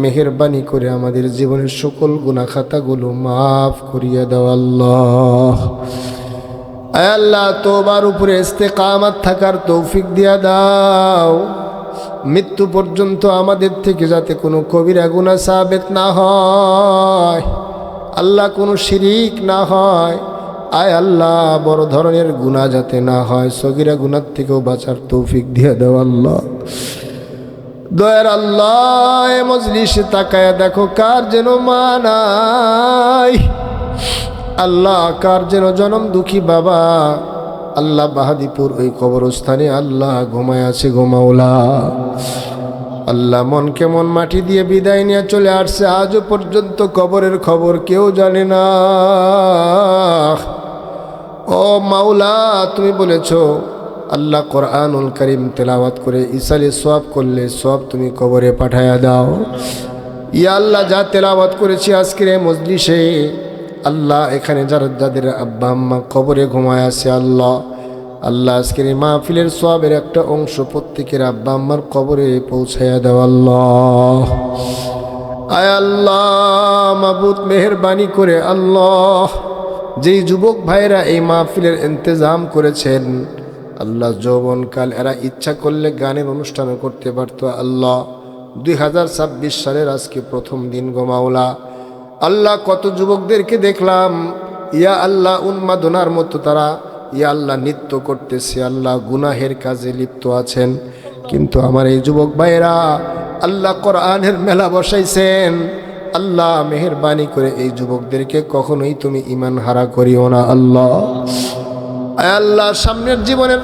মেহেরবানি করে আমাদের জীবনের সকল গুনাহ খাতাগুলো মাফ করিয়ে দাও আল্লাহ। আয় আল্লাহ, তোবার উপরে ইস্তেকামাত থাকার তৌফিক দিয়া দাও। মৃত্যু পর্যন্ত আমাদের থেকে যাতে কোনো কবিরা গুনাহ সাবেত না হয়, আল্লাহ কোনো শিরিক না হয়। আয় আল্লাহ, বড় ধরনের গুনাহ যাতে না হয়, সগীরা গুনাহ থেকেও বাঁচার তৌফিক দিয়ে দাও আল্লাহ। দয়ার আল্লাহ, এ মজলিসে তাকায়া দেখো কার যেন মা নাই, আল্লাহ কার যেন জনম দুঃখী বাবা, আল্লাহ বাহাদিপুর ওই কবরস্থানে আল্লাহ ঘুমায় আছে ঘুমাওলা। আল্লাহ মন কেমন মাটি দিয়ে বিদায় নিয়ে চলে আসছে, আজও পর্যন্ত কবরের খবর কেউ জানে না। ও মাওলা, তুমি বলেছো আল্লাহ কোরআনুল কারীম তেলাওয়াত করে ইসালে সওয়াব করলে সওয়াব তুমি কবরে পাঠায়া দাও। ইয়া আল্লাহ, যা তেলাওয়াত করেছি আজকের এই মজলিসে, আল্লাহ এখানে যাদের আব্বা আম্মা কবরে ঘুমায় আছে, আল্লাহ আল্লাহ আজকের এই মাহফিলের সওয়াবের একটা অংশ প্রত্যেকের আব্বা আম্মার কবরে পৌঁছায়া দাও আল্লাহ। আয় আল্লাহ মাবুদ, মেহেরবানি করে আল্লাহ, যেই যুবক ভাইরা এই মাহফিলের ইন্তজাম করেছেন, আল্লাহ যৌবনকাল এরা ইচ্ছা করলে গানের অনুষ্ঠানও করতে পারত। আল্লাহ 2026 সালের আজকে প্রথম দিন গো মাওলা, আল্লাহ কত যুবকদেরকে দেখলাম ইয়া আল্লাহ উন্মাদনার মতো তারা ইয়া আল্লাহ নৃত্য করতেছে, আল্লাহ গুনাহের কাজে লিপ্ত আছেন। কিন্তু আমার এই যুবক ভাইয়েরা আল্লাহ কোরআনের মেলা বসাইছেন, আল্লাহ মেহেরবানি করে এই যুবকদেরকে কখনোই তুমি ঈমান হারা করিও না আল্লাহ। আল্লাহ সামনের জীবনের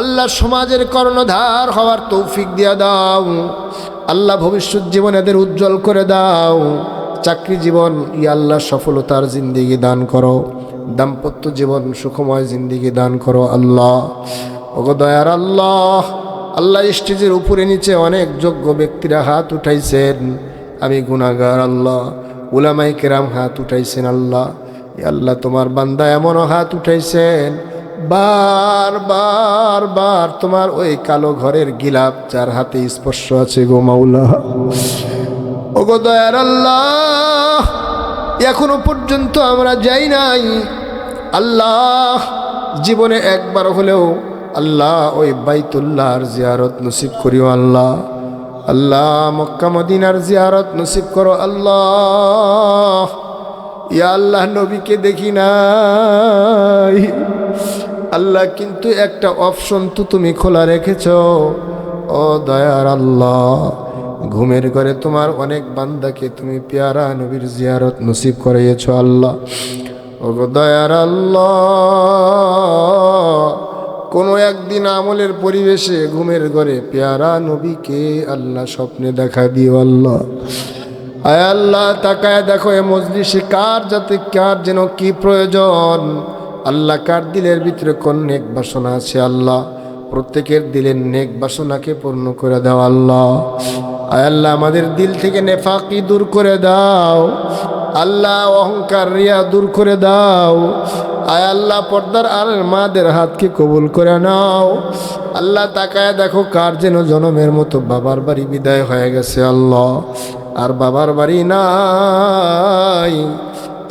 আল্লাহ সমাজের কর্ণধার হওয়ার তৌফিক দিয়া দাও আল্লাহ, ভবিষ্যৎ জীবন এদের উজ্জ্বল করে দাও। চাকরি জীবন ইয়া আল্লাহ সফলতার জিন্দেগি দান করো, দাম্পত্য জীবন সুখময় জিন্দেগি দান করো আল্লাহ। ওগো দয়ার আল্লাহ, আল্লাহ স্টেজের উপরে নিচে অনেক যোগ্য ব্যক্তিরা হাত উঠাইছেন, আমি গুনাহগার আল্লাহ, উলামায়ে কেরাম হাত উঠাইছেন আল্লাহ। ইয়া আল্লাহ, তোমার বান্দা এমনও হাত উঠাইছেন বার বার বার তোমার ওই কালো ঘরের গিলাপ যার হাতে স্পর্শ আছে গো মাওলা। ওগো দয়ার আল্লাহ, এখনো পর্যন্ত আমরা যাই নাই আল্লাহ, জীবনে একবার হলেও আল্লাহ ওই বাইতুল্লাহর জিয়ারত নসিব করিও আল্লাহ। আল্লাহ মক্কা মদিনার জিয়ারত নসিব করো আল্লাহ। ইয়া আল্লাহ, নবীকে দেখি নাই আল্লাহ, কিন্তু একটা অপশন তো তুমি খোলা রেখেছ। ও দয়ার আল্লাহ, ঘুমের ঘরে তোমার অনেক বান্দাকে তুমি পেয়ারা নবীর জিয়ারত নসিব করিয়েছ আল্লাহ। ও দয়ার আল্লাহ, কোনো একদিন আমলের পরিবেশে ঘুমের ঘরে পেয়ারা নবীকে আল্লাহ স্বপ্নে দেখা দিও আল্লাহ। আয় আল্লাহ, তাকায় দেখো এ মজলিসে কার যেন কি প্রয়োজন আল্লাহ, কার দিলের ভিতরে কোন নেক বাসনা আছে আল্লাহ, প্রত্যেকের দিলের নেক বাসনাকে পূর্ণ করে দাও আল্লাহ। আয় আল্লাহ, আমাদের দিল থেকে নেফাকি দূর করে দাও আল্লাহ, অহংকার রিয়া দূর করে দাও। আয় আল্লাহ, পর্দার আর মাদের হাতকে কবুল করে নাও আল্লাহ। তাকায় দেখো কার যেন জনমের মতো বাবার বাড়ি বিদায় হয়ে গেছে আল্লাহ, আর বাবার বাড়ি নাই।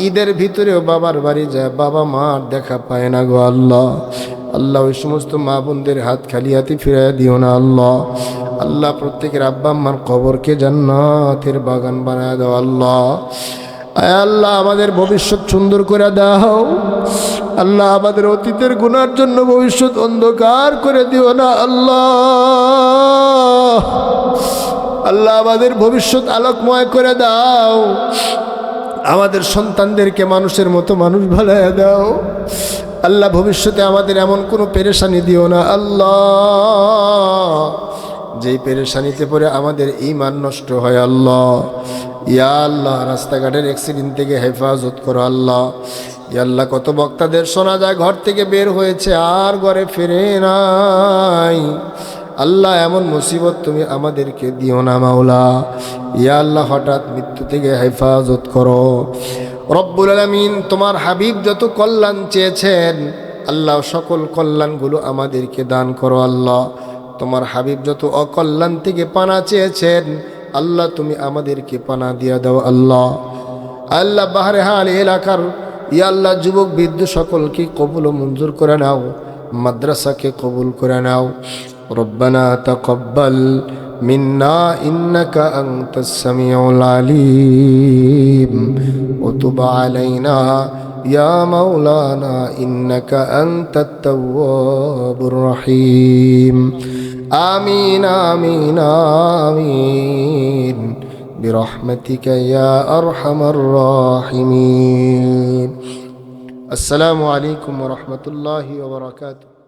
ঈদের ভিতরেও বাবার বাড়ি যায়, বাবা মার দেখা পায় না গো আল্লাহ। আল্লাহ ওই সমস্ত মা বোনদের হাত খালি হাতে ফিরাইয়া দিও না আল্লাহ। আল্লাহ প্রত্যেকের আব্বা আম্মার কবরকে জান্নাতের বাগান বানায় দাও আল্লাহ। আয় আল্লাহ, আমাদের ভবিষ্যৎ সুন্দর করে দাও আল্লাহ, আমাদের অতীতের গুনার জন্য ভবিষ্যৎ অন্ধকার করে দিও না আল্লাহ। আল্লাহ, আমাদের ভবিষ্যৎ আলোকময় করে দাও, আমাদের সন্তানদেরকে মানুষের মতো মানুষ বানায়া দাও আল্লাহ। ভবিষ্যতে আমাদের এমন কোনো পেরেশানি দিও না আল্লাহ, যেই পেরেশানিতে পড়ে আমাদের ঈমান নষ্ট হয় আল্লাহ। ইয়া আল্লাহ, রাস্তাঘাটের অ্যাক্সিডেন্ট থেকে হেফাজত করো আল্লাহ। ইয়া আল্লাহ, কত বক্তাদের শোনা যায় ঘর থেকে বের হয়েছে আর ঘরে ফিরে নাই আল্লাহ, এমন মুসিবত তুমি আমাদেরকে দিও না মাওলা। ইয়া আল্লাহ, হঠাৎ মৃত্যু থেকে হেফাজত করো রব্বুল আলামিন। তোমার হাবিব যত কল্যাণ চেয়েছেন আল্লাহ, সকল কল্যাণগুলো আমাদেরকে দান করো আল্লাহ। তোমার হাবিব যত অকল্যাণ থেকে পানা চেয়েছেন আল্লাহ তুমি আমাদেরকে পানা দিয়া দাও আল্লাহ। আল্লাহ বাহারে হাল এলাকার ইয়া আল্লাহ যুবক বৃদ্ধ সকলকে কবুল ও মঞ্জুর করে নাও, মাদ্রাসাকে কবুল করে নাও। রব্বানা তাকাব্বাল মিন্না ইন্নাকা আনতাস সামিউল আলিম ওয়া তুব আলাইনা ইয়া মাওলানা ইন্নাকা আনতাত তাওয়াবুর রহিম। আমিন আমিন আমিন বিরহমাতিকা ইয়া আরহামার রাহিমিন। আসসালামু আলাইকুম ওয়া রাহমাতুল্লাহি ওয়া বারাকাতুহু।